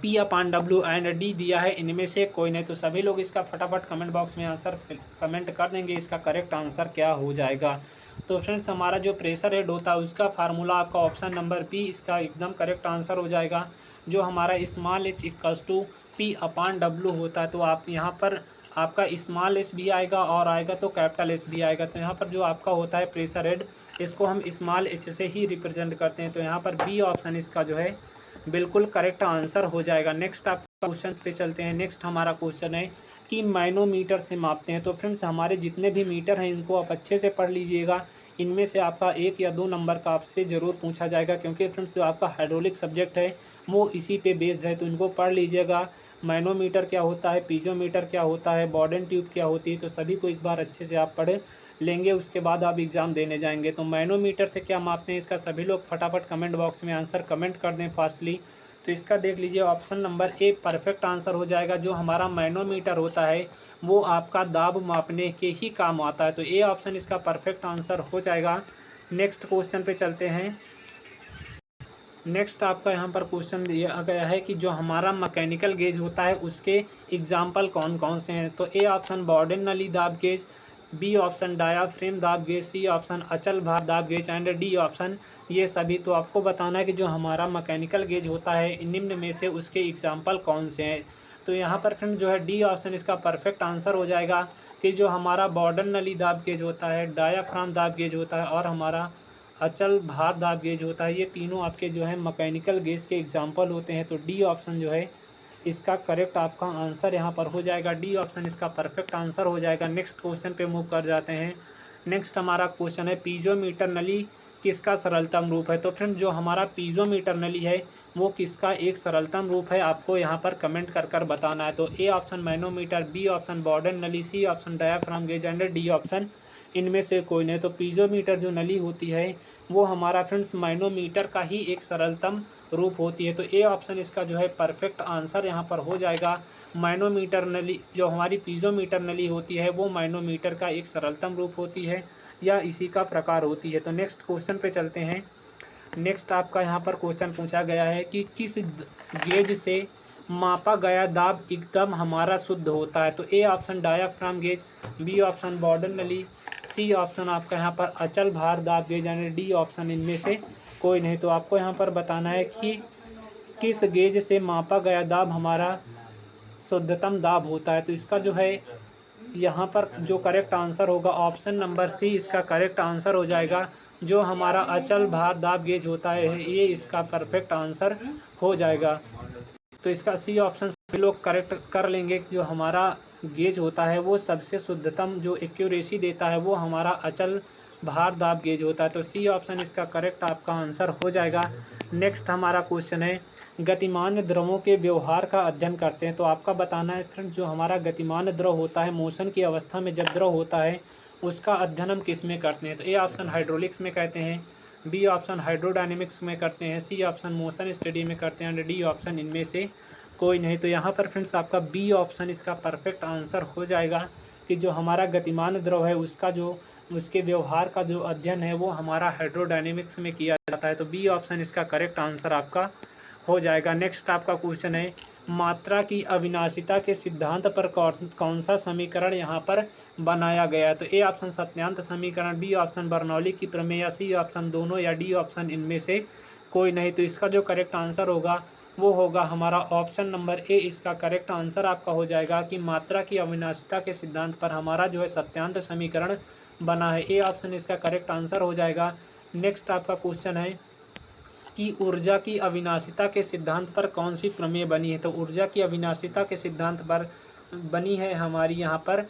P upon W and D दिया है इनमें से कोई नहीं। तो सभी लोग इसका फटाफट कमेंट बॉक्स में आंसर कमेंट कर देंगे इसका करेक्ट आंसर क्या हो जाएगा। तो फ्रेंड्स हमारा जो प्रेशर हेड होता है उसका फार्मूला आपका ऑप्शन नंबर बी इसका एकदम करेक्ट आंसर हो जाएगा। जो हमारा small H equals to P upon W होता है, तो आप यहाँ पर आपका स्मॉल एच भी आएगा और आएगा तो कैपिटल एच भी आएगा। तो यहाँ पर जो आपका होता है प्रेशर हेड इसको हम स्मॉल एच से ही रिप्रेजेंट करते हैं। तो यहाँ पर बी ऑप्शन इसका जो है बिल्कुल करेक्ट आंसर हो जाएगा। नेक्स्ट आप क्वेश्चन पे चलते हैं। नेक्स्ट हमारा क्वेश्चन है कि मैनोमीटर से मापते हैं। तो फ्रेंड्स हमारे जितने भी मीटर हैं इनको आप अच्छे से पढ़ लीजिएगा, इनमें से आपका 1 या 2 नंबर का आपसे ज़रूर पूछा जाएगा, क्योंकि फ्रेंड्स जो आपका हाइड्रोलिक सब्जेक्ट है वो इसी पे बेस्ड है। तो इनको पढ़ लीजिएगा, मैनोमीटर क्या होता है, पीजोमीटर क्या होता है, बॉर्डन ट्यूब क्या होती है, तो सभी को एक बार अच्छे से आप पढ़ लेंगे उसके बाद आप एग्ज़ाम देने जाएंगे। तो मैनोमीटर से क्या मापते हैं इसका सभी लोग फटाफट कमेंट बॉक्स में आंसर कमेंट कर दें फास्टली। तो इसका देख लीजिए option number a perfect answer हो जाएगा। जो हमारा मैनोमीटर होता है वो आपका दाब मापने के ही काम आता है। तो ए ऑप्शन इसका परफेक्ट आंसर हो जाएगा। नेक्स्ट क्वेश्चन पे चलते हैं। नेक्स्ट आपका यहाँ पर क्वेश्चन दिया गया है कि जो हमारा मैकेनिकल गेज होता है उसके एग्जाम्पल कौन कौन से हैं। तो ए ऑप्शन बॉर्डन नली दाब गेज, बी ऑप्शन डायाफ्रेम दाब गेज, सी ऑप्शन अचल भार दाब गेज एंड डी ऑप्शन ये सभी। तो आपको बताना है कि जो हमारा मैकेनिकल गेज होता है निम्न में से उसके एग्जाम्पल कौन से हैं। तो यहाँ पर फ्रेंड जो है डी ऑप्शन इसका परफेक्ट आंसर हो जाएगा कि जो हमारा बॉर्डन नली दाब गेज होता है, डायाफ्राम दाब गेज होता है और हमारा अचल भार दाब गेज होता है, ये तीनों आपके जो है मैकेनिकल गेज के एग्जाम्पल होते हैं। तो डी ऑप्शन जो है इसका करेक्ट आपका आंसर यहाँ पर हो जाएगा, डी ऑप्शन इसका परफेक्ट आंसर हो जाएगा। नेक्स्ट क्वेश्चन पे मूव कर जाते हैं। नेक्स्ट हमारा क्वेश्चन है पीजोमीटर नली किसका सरलतम रूप है। तो फ्रेंड जो हमारा पीजोमीटर नली है वो किसका एक सरलतम रूप है, आपको यहाँ पर कमेंट कर कर बताना है। तो A option manometer, B option Bourdon नली, C option diaphragm gauge and D option इनमें से कोई नहीं। तो पीजोमीटर जो नली होती है वो हमारा फ्रेंड्स मैनोमीटर का ही एक सरलतम रूप होती है। तो ए ऑप्शन इसका जो है परफेक्ट आंसर यहाँ पर हो जाएगा। मैनोमीटर नली जो हमारी पीजोमीटर नली होती है वो मैनोमीटर का एक सरलतम रूप होती है या इसी का प्रकार होती है। तो नेक्स्ट क्वेश्चन पे चलते हैं। नेक्स्ट आपका यहाँ पर क्वेश्चन पूछा गया है कि किस गेज से मापा गया दाब एकदम हमारा शुद्ध होता है। तो A option diaphragm gauge, B option Bourdon नली, सी ऑप्शन आपका यहाँ पर अचल भार दाब गेज यानी डी ऑप्शन इनमें से कोई नहीं। तो आपको यहाँ पर बताना है कि किस गेज से मापा गया दाब हमारा शुद्धतम दाब होता है। तो इसका जो है यहाँ पर जो करेक्ट आंसर होगा ऑप्शन नंबर सी इसका करेक्ट आंसर हो जाएगा। जो हमारा अचल भार दाब गेज होता है ये इसका परफेक्ट आंसर हो जाएगा। तो इसका सी ऑप्शन सभी लोग करेक्ट कर लेंगे। जो हमारा गेज होता है वो सबसे शुद्धतम जो एक्यूरेसी देता है वो हमारा अचल भार दाब गेज होता है। तो सी ऑप्शन इसका करेक्ट आपका आंसर हो जाएगा। नेक्स्ट हमारा क्वेश्चन है गतिमान द्रवों के व्यवहार का अध्ययन करते हैं। तो आपका बताना है फ्रेंड्स जो हमारा गतिमान द्रव होता है मोशन की अवस्था में जब द्रव होता है उसका अध्ययन हम किस में करते हैं। तो ए ऑप्शन हाइड्रोलिक्स में कहते हैं, बी ऑप्शन हाइड्रोडायनेमिक्स में करते हैं, सी ऑप्शन मोशन स्टडी में करते हैं, डी ऑप्शन इनमें से कोई नहीं। तो यहाँ पर फ्रेंड्स आपका बी ऑप्शन इसका परफेक्ट आंसर हो जाएगा कि जो हमारा गतिमान द्रव है उसका जो उसके व्यवहार का जो अध्ययन है वो हमारा हाइड्रोडायनेमिक्स में किया जाता है। तो बी ऑप्शन इसका करेक्ट आंसर आपका हो जाएगा। नेक्स्ट आपका क्वेश्चन है, मात्रा की अविनाशिता के सिद्धांत पर कौन सा समीकरण यहाँ पर बनाया गया है? तो ए ऑप्शन सत्यांत समीकरण, बी ऑप्शन बर्नौली की प्रमेय, या सी ऑप्शन दोनों, या डी ऑप्शन इनमें से कोई नहीं। तो इसका जो करेक्ट आंसर होगा वो होगा हमारा ऑप्शन नंबर ए। इसका करेक्ट आंसर आपका हो जाएगा कि मात्रा की अविनाशिता के सिद्धांत पर हमारा जो है सत्यांत समीकरण बना है। ए ऑप्शन इसका करेक्ट आंसर हो जाएगा। नेक्स्ट आपका क्वेश्चन है कि ऊर्जा की अविनाशिता के सिद्धांत पर कौन सी प्रमेय बनी है? तो ऊर्जा की अविनाशिता के सिद्धांत पर बनी है हमारी यहाँ पर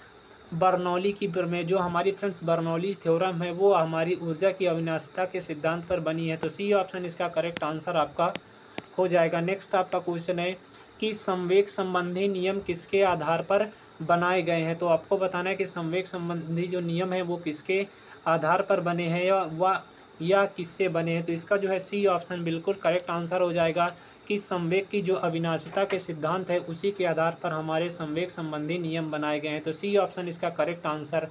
बर्नौली की प्रमेय। जो हमारी फ्रेंड्स बर्नौली थ्योरम है वो हमारी ऊर्जा की अविनाशिता के सिद्धांत पर बनी है। तो सी ऑप्शन इसका करेक्ट आंसर आपका हो जाएगा। नेक्स्ट आपका क्वेश्चन है कि संवेग संबंधी नियम किसके आधार पर बनाए गए हैं? तो आपको बताना है कि संवेग संबंधी जो नियम है वो किसके आधार पर बने हैं या किससे बने हैं। तो इसका जो है सी ऑप्शन बिल्कुल करेक्ट आंसर हो जाएगा कि संवेग की जो अविनाशिता के सिद्धांत है उसी के आधार पर हमारे संवेग संबंधी नियम बनाए गए हैं। तो सी ऑप्शन इसका करेक्ट आंसर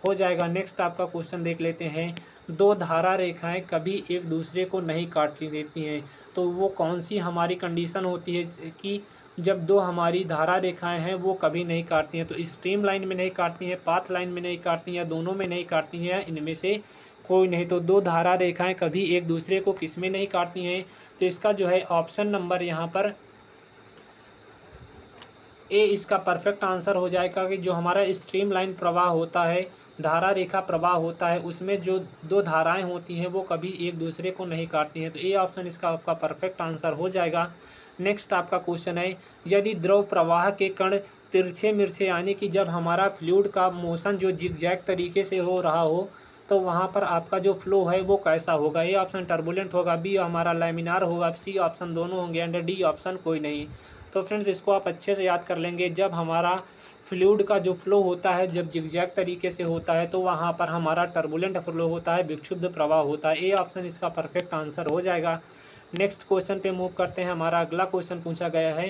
हो जाएगा। नेक्स्ट आपका क्वेश्चन देख लेते हैं, दो धारा रेखाएं कभी एक दूसरे को नहीं काटती देती हैं। तो वो कौन सी हमारी कंडीशन होती है कि जब दो हमारी धारा रेखाएं हैं वो कभी नहीं काटती हैं? तो स्ट्रीम लाइन में नहीं काटती हैं, पाथ लाइन में नहीं काटती हैं, दोनों में नहीं काटती हैं, इनमें से कोई नहीं। तो दो धारा रेखाएं कभी एक दूसरे को किस में नहीं काटती हैं? तो इसका जो है ऑप्शन नंबर यहाँ पर ए इसका परफेक्ट आंसर हो जाएगा कि जो हमारा स्ट्रीम लाइन प्रवाह होता है, धारा रेखा प्रवाह होता है, उसमें जो दो धाराएं होती हैं वो कभी एक दूसरे को नहीं काटती हैं। तो ए ऑप्शन इसका आपका परफेक्ट आंसर हो जाएगा। नेक्स्ट आपका क्वेश्चन है, यदि द्रव प्रवाह के कण तिरछे मिर्छे यानी कि जब हमारा फ्लूइड का मोशन जो जिगजैग तरीके से हो रहा हो तो वहाँ पर आपका जो फ्लो है वो कैसा होगा? ए ऑप्शन टर्बुलेंट होगा, बी हमारा लैमिनार होगा, सी ऑप्शन दोनों होंगे, एंड डी ऑप्शन कोई नहीं। तो फ्रेंड्स इसको आप अच्छे से याद कर लेंगे। जब हमारा फ्लूइड का जो फ्लो होता है जब जिगजैग तरीके से होता है तो वहाँ पर हमारा टर्बुलेंट फ्लो होता है, विक्षुब्ध प्रवाह होता है। ए ऑप्शन इसका परफेक्ट आंसर हो जाएगा। नेक्स्ट क्वेश्चन पे मूव करते हैं। हमारा अगला क्वेश्चन पूछा गया है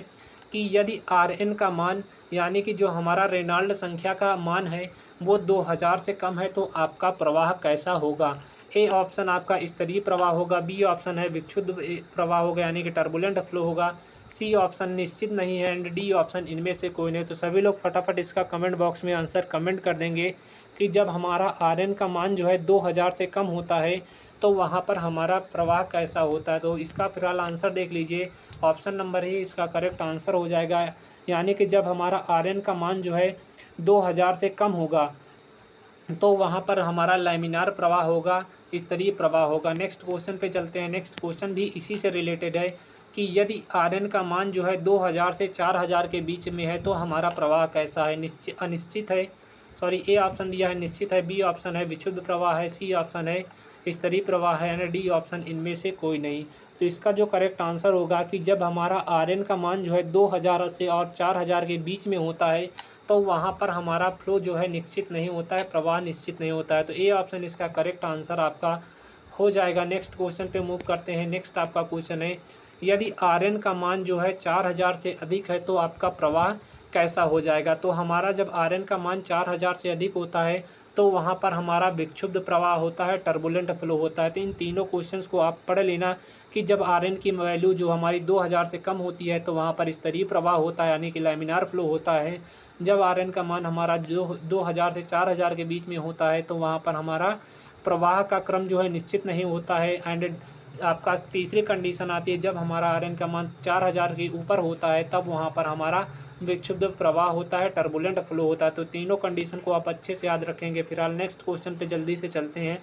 कि यदि Rn का मान यानी कि जो हमारा रेनॉल्ड संख्या का मान है वो 2000 से कम है तो आपका प्रवाह कैसा होगा? ए ऑप्शन आपका स्तरीय प्रवाह होगा, बी ऑप्शन है विक्षुब्ध प्रवाह होगा यानी कि टर्बुलेंट फ्लो होगा, सी ऑप्शन निश्चित नहीं है, एंड डी ऑप्शन इनमें से कोई नहीं। तो सभी लोग फटाफट इसका कमेंट बॉक्स में आंसर कमेंट कर देंगे कि जब हमारा Rn का मान जो है 2000 से कम होता है तो वहाँ पर हमारा प्रवाह कैसा होता है? तो इसका फिलहाल आंसर देख लीजिए। ऑप्शन नंबर ही इसका करेक्ट आंसर हो जाएगा, यानी कि जब हमारा Rn का मान जो है 2000 से कम होगा तो वहाँ पर हमारा लैमिनार प्रवाह होगा, स्तरीय प्रवाह होगा। नेक्स्ट क्वेश्चन पे चलते हैं। नेक्स्ट क्वेश्चन भी इसी से रिलेटेड है कि यदि Rn का मान जो है 2000 से 4000 के बीच में है तो हमारा प्रवाह कैसा है? अनिश्चित है, सॉरी ए ऑप्शन दिया है निश्चित है, बी ऑप्शन है विशुद्ध प्रवाह है, सी ऑप्शन है स्तरीय प्रवाह है, एंड डी ऑप्शन इनमें से कोई नहीं। तो इसका जो करेक्ट आंसर होगा कि जब हमारा Rn का मान जो है 2000 से और 4000 के बीच में होता है तो वहाँ पर हमारा फ्लो जो है निश्चित नहीं होता है, प्रवाह निश्चित नहीं होता है। तो ए ऑप्शन इसका करेक्ट आंसर आपका हो जाएगा। नेक्स्ट क्वेश्चन पे मूव करते हैं। नेक्स्ट आपका क्वेश्चन है, यदि Rn का मान जो है 4000 से अधिक है तो आपका प्रवाह कैसा हो जाएगा? तो हमारा जब Rn का मान 4000 से अधिक होता है तो वहाँ पर हमारा विक्षुब्ध प्रवाह होता है, टर्बुलेंट फ्लो होता है। तो इन तीनों क्वेश्चंस को आप पढ़ लेना कि जब Rn की वैल्यू जो हमारी 2000 से कम होती है तो वहाँ पर स्तरीय प्रवाह होता है यानी कि लैमिनार फ्लो होता है। जब Rn का मान हमारा जो 2000 से 4000 के बीच में होता है तो वहाँ पर हमारा प्रवाह का क्रम जो है निश्चित नहीं होता है। एंड आपका तीसरी कंडीशन आती है जब हमारा Rn का मान 4000 के ऊपर होता है तब वहाँ पर हमारा विक्षुब्ध प्रवाह होता है, टर्बुलेंट फ्लो होता है। तो तीनों कंडीशन को आप अच्छे से याद रखेंगे। फिलहाल नेक्स्ट क्वेश्चन पे जल्दी से चलते हैं।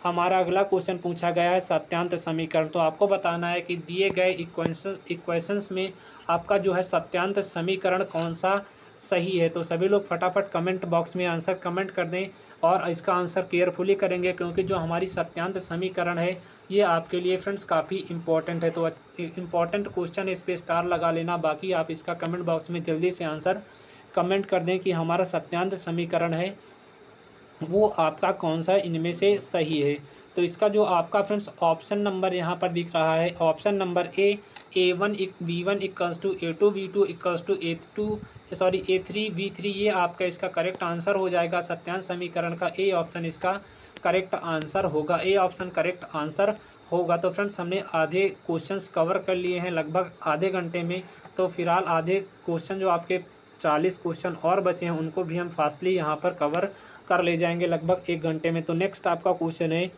हमारा अगला क्वेश्चन पूछा गया है सत्यांत समीकरण। तो आपको बताना है कि दिए गए इक्वेशंस में आपका जो है सत्यांत समीकरण कौन सा सही है। तो सभी लोग फटाफट कमेंट बॉक्स में आंसर कमेंट कर दें और इसका आंसर केयरफुली करेंगे क्योंकि जो हमारी सत्यांत समीकरण है ये आपके लिए फ्रेंड्स काफ़ी इंपॉर्टेंट है। तो इम्पॉर्टेंट क्वेश्चन है, इस पर स्टार लगा लेना। बाकी आप इसका कमेंट बॉक्स में जल्दी से आंसर कमेंट कर दें कि हमारा सत्यांत समीकरण है वो आपका कौन सा इनमें से सही है। तो इसका जो आपका फ्रेंड्स ऑप्शन नंबर यहाँ पर दिख रहा है, option number A1 V1 equals to A2 V2 equals to A3 V3, ये आपका इसका करेक्ट आंसर हो जाएगा। सत्यांश समीकरण का ए ऑप्शन इसका करेक्ट आंसर होगा, ए ऑप्शन करेक्ट आंसर होगा। तो फ्रेंड्स हमने आधे क्वेश्चंस कवर कर लिए हैं लगभग आधे घंटे में। तो फिलहाल आधे क्वेश्चन जो आपके 40 क्वेश्चन और बचे हैं उनको भी हम फास्टली यहाँ पर कवर कर ले जाएंगे लगभग 1 घंटे में। तो नेक्स्ट आपका क्वेश्चन है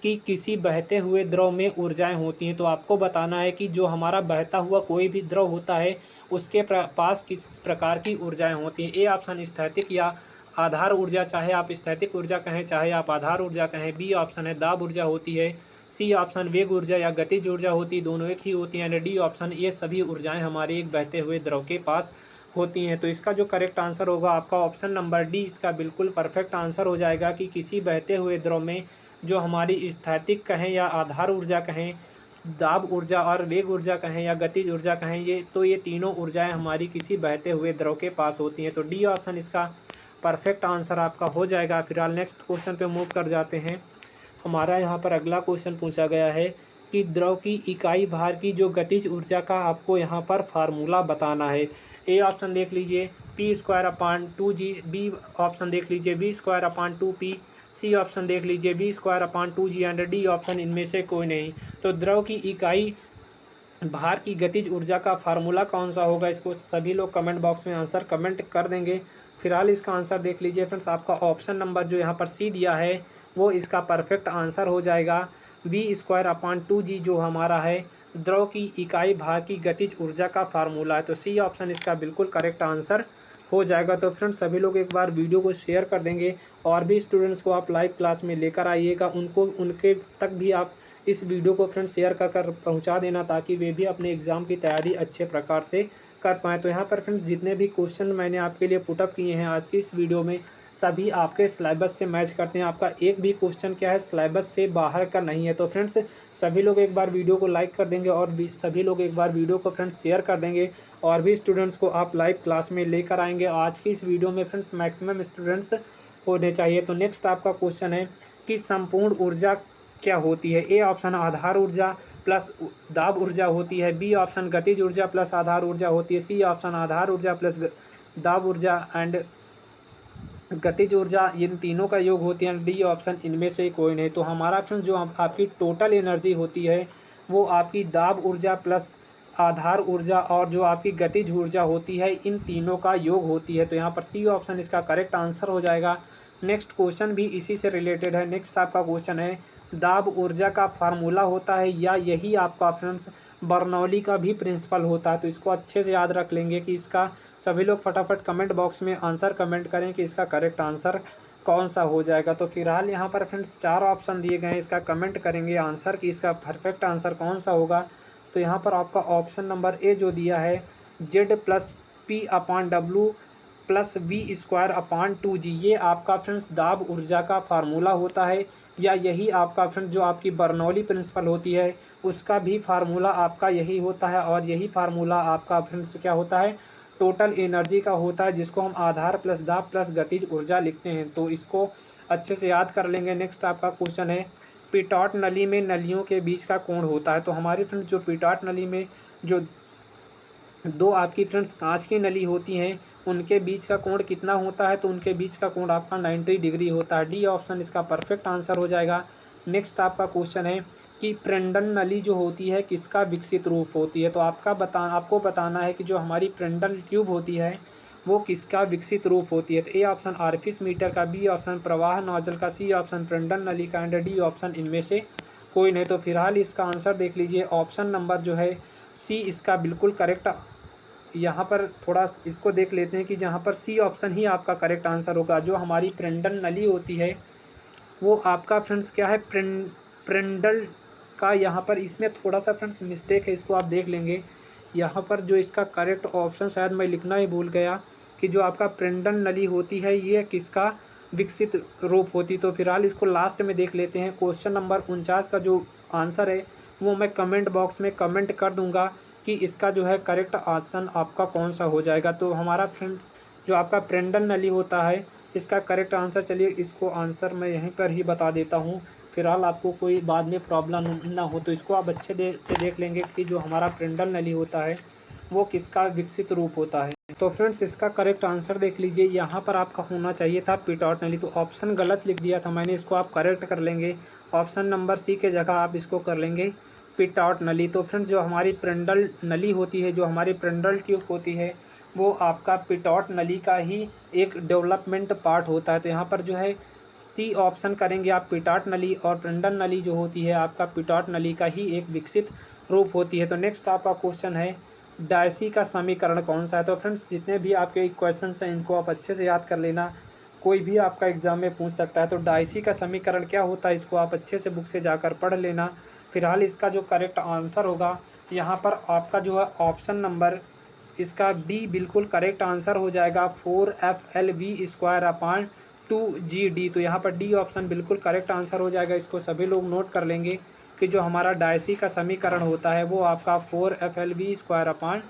कि किसी बहते हुए द्रव में ऊर्जाएं होती हैं। तो आपको बताना है कि जो हमारा बहता हुआ कोई भी द्रव होता है उसके पास किस प्रकार की ऊर्जाएं होती हैं। ए ऑप्शन स्थैतिक या आधार ऊर्जा, चाहे आप स्थैतिक ऊर्जा कहें चाहे आप आधार ऊर्जा कहें। बी ऑप्शन है दाब ऊर्जा होती है। सी ऑप्शन वेग ऊर्जा या गतिज ऊर्जा होती है, दोनों एक ही होती हैं। एंड डी ऑप्शन ये सभी ऊर्जाएं हमारे एक बहते हुए द्रव के पास होती हैं। तो इसका जो करेक्ट आंसर होगा आपका ऑप्शन नंबर डी इसका बिल्कुल परफेक्ट आंसर हो जाएगा कि किसी बहते हुए द्रव में जो हमारी स्थैतिक कहें या आधार ऊर्जा कहें, दाब ऊर्जा और वेग ऊर्जा कहें या गतिज ऊर्जा कहें, ये तीनों ऊर्जाएं हमारी किसी बहते हुए द्रव के पास होती हैं। तो डी ऑप्शन इसका परफेक्ट आंसर आपका हो जाएगा। फिलहाल नेक्स्ट क्वेश्चन पे मूव कर जाते हैं। हमारा यहाँ पर अगला क्वेश्चन पूछा गया है कि द्रव की इकाई भार की जो गतिज ऊर्जा का आपको यहाँ पर फार्मूला बताना है। ए ऑप्शन देख लीजिए P²/2G, बी ऑप्शन देख लीजिए V²/2P, सी ऑप्शन देख लीजिए V²/2G एंड डी ऑप्शन इनमें से कोई नहीं। तो द्रव की इकाई भार की गतिज ऊर्जा का फार्मूला कौन सा होगा, इसको सभी लोग कमेंट बॉक्स में आंसर कमेंट कर देंगे। फिलहाल इसका आंसर देख लीजिए फ्रेंड्स, आपका ऑप्शन नंबर जो यहाँ पर सी दिया है वो इसका परफेक्ट आंसर हो जाएगा। V²/2G जो हमारा है द्रव की इकाई भार की गतिज ऊर्जा का फार्मूला है। तो सी ऑप्शन इसका बिल्कुल करेक्ट आंसर हो जाएगा। तो फ्रेंड्स सभी लोग एक बार वीडियो को शेयर कर देंगे और भी स्टूडेंट्स को आप लाइव क्लास में लेकर आइएगा, उनके तक भी आप इस वीडियो को फ्रेंड्स शेयर कर पहुंचा देना ताकि वे भी अपने एग्ज़ाम की तैयारी अच्छे प्रकार से कर पाएँ। तो यहाँ पर फ्रेंड्स जितने भी क्वेश्चन मैंने आपके लिए पुटअप किए हैं आज की इस वीडियो में सभी आपके सिलेबस से मैच करते हैं। आपका एक भी क्वेश्चन क्या है सिलेबस से बाहर का नहीं है। तो फ्रेंड्स सभी लोग एक बार वीडियो को लाइक कर देंगे और सभी लोग एक बार वीडियो को फ्रेंड्स शेयर कर देंगे और भी स्टूडेंट्स को आप लाइव क्लास में लेकर आएंगे। आज की इस वीडियो में फ्रेंड्स मैक्सिमम स्टूडेंट्स होने चाहिए। तो नेक्स्ट आपका क्वेश्चन है कि संपूर्ण ऊर्जा क्या होती है। ए ऑप्शन आधार ऊर्जा प्लस दाब ऊर्जा होती है। बी ऑप्शन गतिज ऊर्जा प्लस आधार ऊर्जा होती है। सी ऑप्शन आधार ऊर्जा प्लस दाब ऊर्जा एंड गतिज ऊर्जा, इन तीनों का योग होती है। डी ऑप्शन इनमें से कोई नहीं। तो हमारा फ्रेंड्स जो आपकी टोटल एनर्जी होती है वो आपकी दाब ऊर्जा प्लस आधार ऊर्जा और जो आपकी गतिज ऊर्जा होती है इन तीनों का योग होती है। तो यहाँ पर सी ऑप्शन इसका करेक्ट आंसर हो जाएगा। नेक्स्ट क्वेश्चन भी इसी से रिलेटेड है। नेक्स्ट आपका क्वेश्चन है दाब ऊर्जा का फार्मूला होता है या यही आपका फ्रेंड्स बर्नौली का भी प्रिंसिपल होता है। तो इसको अच्छे से याद रख लेंगे कि इसका सभी लोग फटाफट कमेंट बॉक्स में आंसर कमेंट करें कि इसका करेक्ट आंसर कौन सा हो जाएगा। तो फिलहाल यहाँ पर फ्रेंड्स 4 ऑप्शन दिए गए हैं, इसका कमेंट करेंगे आंसर कि इसका परफेक्ट आंसर कौन सा होगा। तो यहाँ पर आपका ऑप्शन नंबर ए जो दिया है Z+P/W प्लस V²/2G, ये आपका फ्रेंड्स दाब ऊर्जा का फार्मूला होता है या यही आपका फ्रेंड्स जो आपकी बर्नौली प्रिंसिपल होती है उसका भी फार्मूला आपका यही होता है और यही फार्मूला आपका फ्रेंड्स क्या होता है टोटल एनर्जी का होता है, जिसको हम आधार प्लस दाब प्लस गतिज ऊर्जा लिखते हैं। तो इसको अच्छे से याद कर लेंगे। नेक्स्ट आपका क्वेश्चन है पिटॉट नली में नलियों के बीच का कोण होता है। तो हमारी फ्रेंड्स जो पिटॉट नली में जो दो आपकी फ्रेंड्स कांच की नली होती हैं उनके बीच का कोण कितना होता है, तो उनके बीच का कोण आपका 90 डिग्री होता है। डी ऑप्शन इसका परफेक्ट आंसर हो जाएगा। नेक्स्ट आपका क्वेश्चन है कि प्रेंडल नली जो होती है किसका विकसित रूप होती है। तो आपको बताना है कि जो हमारी प्रेंडल ट्यूब होती है वो किसका विकसित रूप होती है। तो ए ऑप्शन आर्फिस मीटर का, बी ऑप्शन प्रवाह नोजल का, सी ऑप्शन प्रेंडल नली का एंड डी ऑप्शन इनमें से कोई नहीं। तो फिलहाल इसका आंसर देख लीजिए, ऑप्शन नंबर जो है सी इसका बिल्कुल करेक्ट। यहाँ पर थोड़ा इसको देख लेते हैं कि जहाँ पर सी ऑप्शन ही आपका करेक्ट आंसर होगा। जो हमारी प्रेंडल नली होती है वो आपका फ्रेंड्स क्या है प्रेंडल का, यहाँ पर इसमें थोड़ा सा फ्रेंड्स मिस्टेक है, इसको आप देख लेंगे। यहाँ पर जो इसका करेक्ट ऑप्शन शायद मैं लिखना ही भूल गया कि जो आपका प्रेंडल नली होती है ये किसका विकसित रूप होती। तो फिलहाल इसको लास्ट में देख लेते हैं। क्वेश्चन नंबर 49 का जो आंसर है वो मैं कमेंट बॉक्स में कमेंट कर दूंगा कि इसका जो है करेक्ट ऑप्शन आपका कौन सा हो जाएगा। तो हमारा फ्रेंड्स जो आपका प्रेंडल नली होता है इसका करेक्ट आंसर, चलिए इसको आंसर मैं यहीं पर ही बता देता हूँ। फिलहाल आपको कोई बाद में प्रॉब्लम ना हो। तो इसको आप अच्छे से देख लेंगे कि जो हमारा पिंडल नली होता है वो किसका विकसित रूप होता है। तो फ्रेंड्स इसका करेक्ट आंसर देख लीजिए, यहाँ पर आपका होना चाहिए था पिटॉट नली, तो ऑप्शन गलत लिख दिया था मैंने, इसको आप करेक्ट कर लेंगे। ऑप्शन नंबर सी के जगह आप इसको कर लेंगे पिटॉट नली। तो फ्रेंड्स जो हमारी पिंडल नली होती है, जो हमारी पिंडल ट्यूब होती है, वो आपका पिटॉट नली का ही एक डेवलपमेंट पार्ट होता है। तो यहाँ पर जो है सी ऑप्शन करेंगे आप, पिटॉट नली और पिंडल नली जो होती है आपका पिटॉट नली का ही एक विकसित रूप होती है। तो नेक्स्ट आपका क्वेश्चन है डायसी का समीकरण कौन सा है। तो फ्रेंड्स जितने भी आपके क्वेश्चन हैं इनको आप अच्छे से याद कर लेना, कोई भी आपका एग्जाम में पूछ सकता है। तो डायसी का समीकरण क्या होता है इसको आप अच्छे से बुक से जाकर पढ़ लेना। फिलहाल इसका जो करेक्ट आंसर होगा यहाँ पर आपका जो है ऑप्शन नंबर इसका डी बिल्कुल करेक्ट आंसर हो जाएगा, 4FLV² तो यहाँ पर डी ऑप्शन बिल्कुल करेक्ट आंसर हो जाएगा। इसको सभी लोग नोट कर लेंगे कि जो हमारा डायसी का समीकरण होता है वो आपका 4FLV²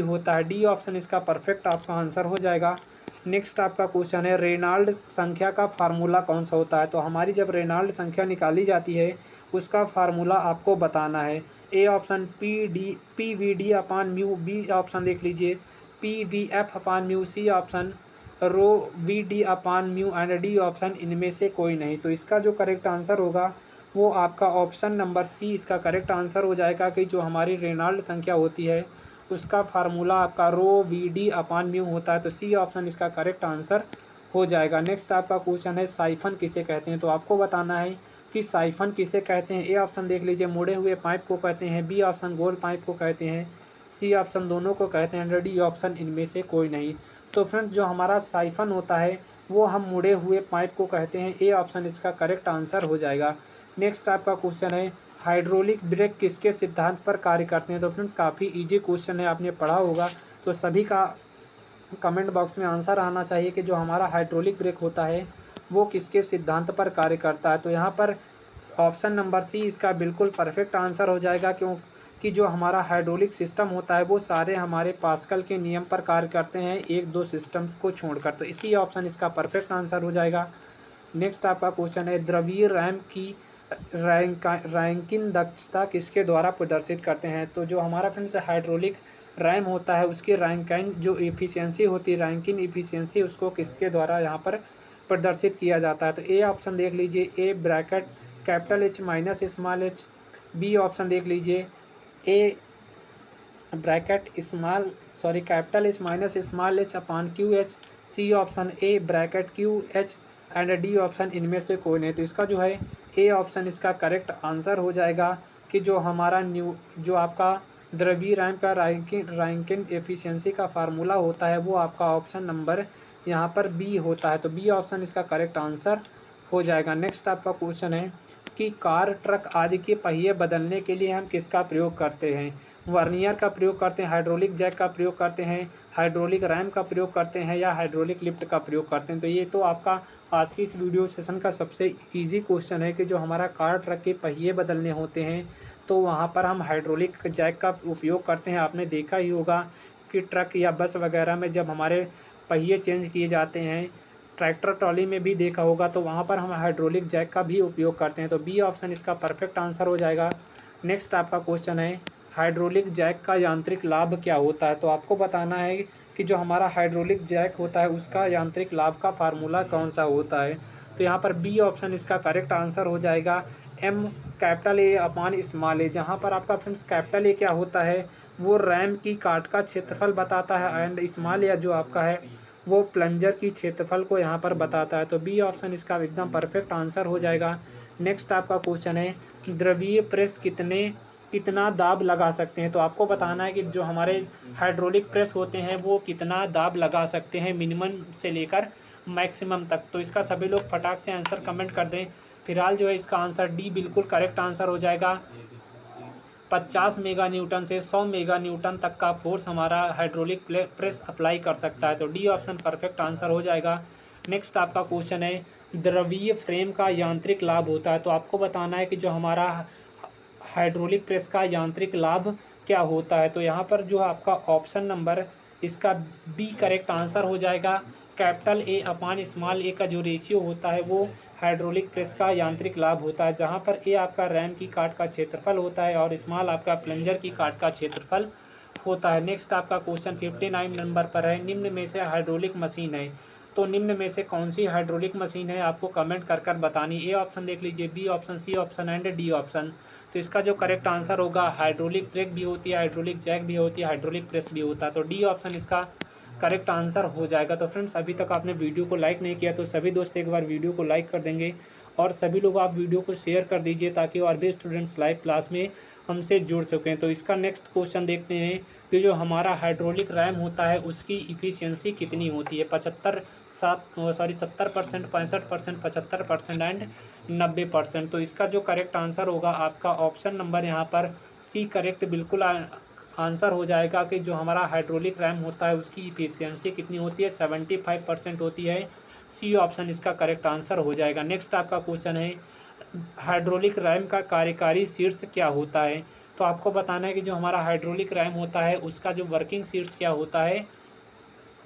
होता है। डी ऑप्शन इसका परफेक्ट आपका आंसर हो जाएगा। नेक्स्ट आपका क्वेश्चन है रेनॉल्ड संख्या का फार्मूला कौन सा होता है। तो हमारी जब रेनॉल्ड संख्या निकाली जाती है उसका फार्मूला आपको बताना है। A option PVD upon mu, B option देख लीजिए PVF upon mu, C option rho VD upon mu and D option इनमें से कोई नहीं। तो इसका जो करेक्ट आंसर होगा वो आपका ऑप्शन नंबर सी इसका करेक्ट आंसर हो जाएगा कि जो हमारी रेनॉल्ड संख्या होती है उसका फार्मूला आपका रो VD अपान म्यू होता है। तो सी ऑप्शन इसका करेक्ट आंसर हो जाएगा। नेक्स्ट आपका क्वेश्चन है साइफन किसे कहते हैं। तो आपको बताना है कि साइफन किसे कहते हैं। ए ऑप्शन देख लीजिए मुड़े हुए पाइप को कहते हैं, बी ऑप्शन गोल पाइप को कहते हैं, सी ऑप्शन दोनों को कहते हैं, डी ऑप्शन इनमें से कोई नहीं। तो फ्रेंड्स जो हमारा साइफन होता है वो हम मुड़े हुए पाइप को कहते हैं। ए ऑप्शन इसका करेक्ट आंसर हो जाएगा। नेक्स्ट आपका क्वेश्चन है हाइड्रोलिक ब्रेक किसके सिद्धांत पर कार्य करते हैं। तो फ्रेंड्स काफ़ी इजी क्वेश्चन है, आपने पढ़ा होगा, तो सभी का कमेंट बॉक्स में आंसर आना चाहिए कि जो हमारा हाइड्रोलिक ब्रेक होता है वो किसके सिद्धांत पर कार्य करता है। तो यहाँ पर ऑप्शन नंबर सी इसका बिल्कुल परफेक्ट आंसर हो जाएगा, क्योंकि जो हमारा हाइड्रोलिक सिस्टम होता है वो सारे हमारे पास्कल के नियम पर कार्य करते हैं, एक दो सिस्टम्स को छोड़कर। तो इसी ऑप्शन इसका परफेक्ट आंसर हो जाएगा। नेक्स्ट आपका क्वेश्चन है द्रवीय रैम की रैंकिन दक्षता किसके द्वारा प्रदर्शित करते हैं। तो जो हमारा फ्रेंड्स हाइड्रोलिक रैम होता है उसकी रैंकिन जो एफिशिएंसी होती है, रैंकिन एफिशिएंसी, उसको किसके द्वारा यहाँ पर प्रदर्शित किया जाता है। तो ए ऑप्शन देख लीजिए A bracket capital H minus small h, B option देख लीजिए A bracket capital H minus small h upon QH, C option A bracket QH and D option इनमें से कोई नहीं। तो इसका जो है ए ऑप्शन इसका करेक्ट आंसर हो जाएगा कि जो हमारा जो आपका द्रवीय रैम का रैंकिन एफिशिएंसी का फार्मूला होता है वो आपका ऑप्शन नंबर यहाँ पर बी होता है। तो बी ऑप्शन इसका करेक्ट आंसर हो जाएगा। नेक्स्ट आपका क्वेश्चन है कि कार, ट्रक आदि के पहिए बदलने के लिए हम किसका प्रयोग करते हैं। वर्नियर का प्रयोग करते हैं, हाइड्रोलिक जैक का प्रयोग करते हैं, हाइड्रोलिक रैम का प्रयोग करते हैं, या हाइड्रोलिक लिफ्ट का प्रयोग करते हैं। तो ये तो आपका आज की इस वीडियो सेशन का सबसे इजी क्वेश्चन है कि जो हमारा कार, ट्रक के पहिए बदलने होते हैं तो वहाँ पर हम हाइड्रोलिक जैक का उपयोग करते हैं। आपने देखा ही होगा कि ट्रक या बस वगैरह में जब हमारे पहिए चेंज किए जाते हैं, ट्रैक्टर ट्रॉली में भी देखा होगा, तो वहाँ पर हम हाइड्रोलिक जैक का भी उपयोग करते हैं। तो बी ऑप्शन इसका परफेक्ट आंसर हो जाएगा। नेक्स्ट आपका क्वेश्चन है हाइड्रोलिक जैक का यांत्रिक लाभ क्या होता है। तो आपको बताना है कि जो हमारा हाइड्रोलिक जैक होता है उसका यांत्रिक लाभ का फार्मूला कौन सा होता है। तो यहाँ पर बी ऑप्शन इसका करेक्ट आंसर हो जाएगा M capital A upon small A, जहाँ पर आपका फ्रेंड्स कैपिटल ए क्या होता है वो रैम की काट का क्षेत्रफल बताता है एंड स्मॉल ए जो आपका है वो प्लंजर की क्षेत्रफल को यहाँ पर बताता है। तो बी ऑप्शन इसका एकदम परफेक्ट आंसर हो जाएगा। नेक्स्ट आपका क्वेश्चन है द्रवीय प्रेस कितना दाब लगा सकते हैं। तो आपको बताना है कि जो हमारे हाइड्रोलिक प्रेस होते हैं वो कितना दाब लगा सकते हैं मिनिमम से लेकर मैक्सिमम तक। तो इसका सभी लोग फटाक से आंसर कमेंट कर दें। फिलहाल जो है इसका आंसर डी बिल्कुल करेक्ट आंसर हो जाएगा। 50 मेगा न्यूटन से 100 मेगा न्यूटन तक का फोर्स हमारा हाइड्रोलिक प्रेस अप्लाई कर सकता है। तो डी ऑप्शन परफेक्ट आंसर हो जाएगा। नेक्स्ट आपका क्वेश्चन है द्रवीय फ्रेम का यांत्रिक लाभ होता है। तो आपको बताना है कि जो हमारा हाइड्रोलिक प्रेस का यांत्रिक लाभ क्या होता है। तो यहाँ पर जो आपका ऑप्शन नंबर इसका बी करेक्ट आंसर हो जाएगा। कैपिटल ए अपान स्मॉल ए का जो रेशियो होता है वो हाइड्रोलिक प्रेस का यांत्रिक लाभ होता है, जहाँ पर ए आपका रैम की काट का क्षेत्रफल होता है और स्मॉल आपका प्लंजर की काट का क्षेत्रफल होता है। नेक्स्ट आपका क्वेश्चन 59 नंबर पर है, निम्न में से हाइड्रोलिक मशीन है, तो निम्न में से कौन सी हाइड्रोलिक मशीन है आपको कमेंट कर कर बतानी। ए ऑप्शन देख लीजिए, B option, C option and D option. तो इसका जो करेक्ट आंसर होगा, हाइड्रोलिक ब्रेक भी होती है, हाइड्रोलिक जैक भी होती है, हाइड्रोलिक प्रेस भी होता है, तो डी ऑप्शन इसका करेक्ट आंसर हो जाएगा। तो फ्रेंड्स अभी तक आपने वीडियो को लाइक नहीं किया तो सभी दोस्त एक बार वीडियो को लाइक कर देंगे और सभी लोग आप वीडियो को शेयर कर दीजिए ताकि और भी स्टूडेंट्स लाइव क्लास में हमसे जुड़ सकें। तो इसका नेक्स्ट क्वेश्चन देखते हैं कि जो हमारा हाइड्रोलिक रैम होता है उसकी इफिशियंसी कितनी होती है। 70%, 65%, 75% एंड 90%। तो इसका जो करेक्ट आंसर होगा आपका ऑप्शन नंबर यहाँ पर सी करेक्ट बिल्कुल आंसर हो जाएगा कि जो हमारा हाइड्रोलिक रैम होता है उसकी इफिशियंसी कितनी होती है, 75% होती है। सी ऑप्शन इसका करेक्ट आंसर हो जाएगा। नेक्स्ट आपका क्वेश्चन है, हाइड्रोलिक रैम का कार्यकारी शीर्ष क्या होता है। तो आपको बताना है कि जो हमारा हाइड्रोलिक रैम होता है उसका जो वर्किंग शीर्ष क्या होता है,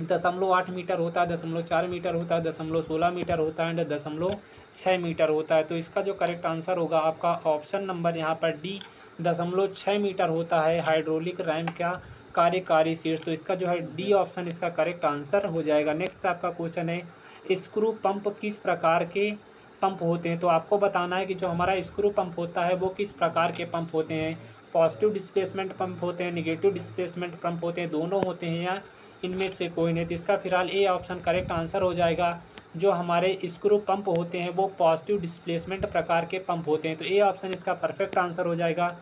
0.8 मीटर होता है, 0.4 मीटर होता है, 0.16 मीटर होता है एंड 0.6 मीटर होता है। तो इसका जो करेक्ट आंसर होगा आपका ऑप्शन नंबर यहाँ पर डी 0.6 मीटर होता है हाइड्रोलिक रैम का कार्यकारी शीर्ष। तो इसका जो है डी ऑप्शन इसका करेक्ट आंसर हो जाएगा। नेक्स्ट आपका क्वेश्चन है, स्क्रू पंप किस प्रकार के पंप होते हैं। तो आपको बताना है कि जो हमारा स्क्रू पंप होता है वो किस प्रकार के पंप होते हैं। पॉजिटिव डिस्प्लेसमेंट पंप होते हैं, निगेटिव डिस्प्लेसमेंट पंप होते हैं, दोनों होते हैं या इनमें से कोई नहीं। तो इसका फिलहाल ए ऑप्शन करेक्ट आंसर हो जाएगा। जो हमारे स्क्रू पंप होते हैं वो पॉजिटिव डिस्प्लेसमेंट प्रकार के पंप होते हैं, तो ए ऑप्शन इसका परफेक्ट आंसर हो जाएगा।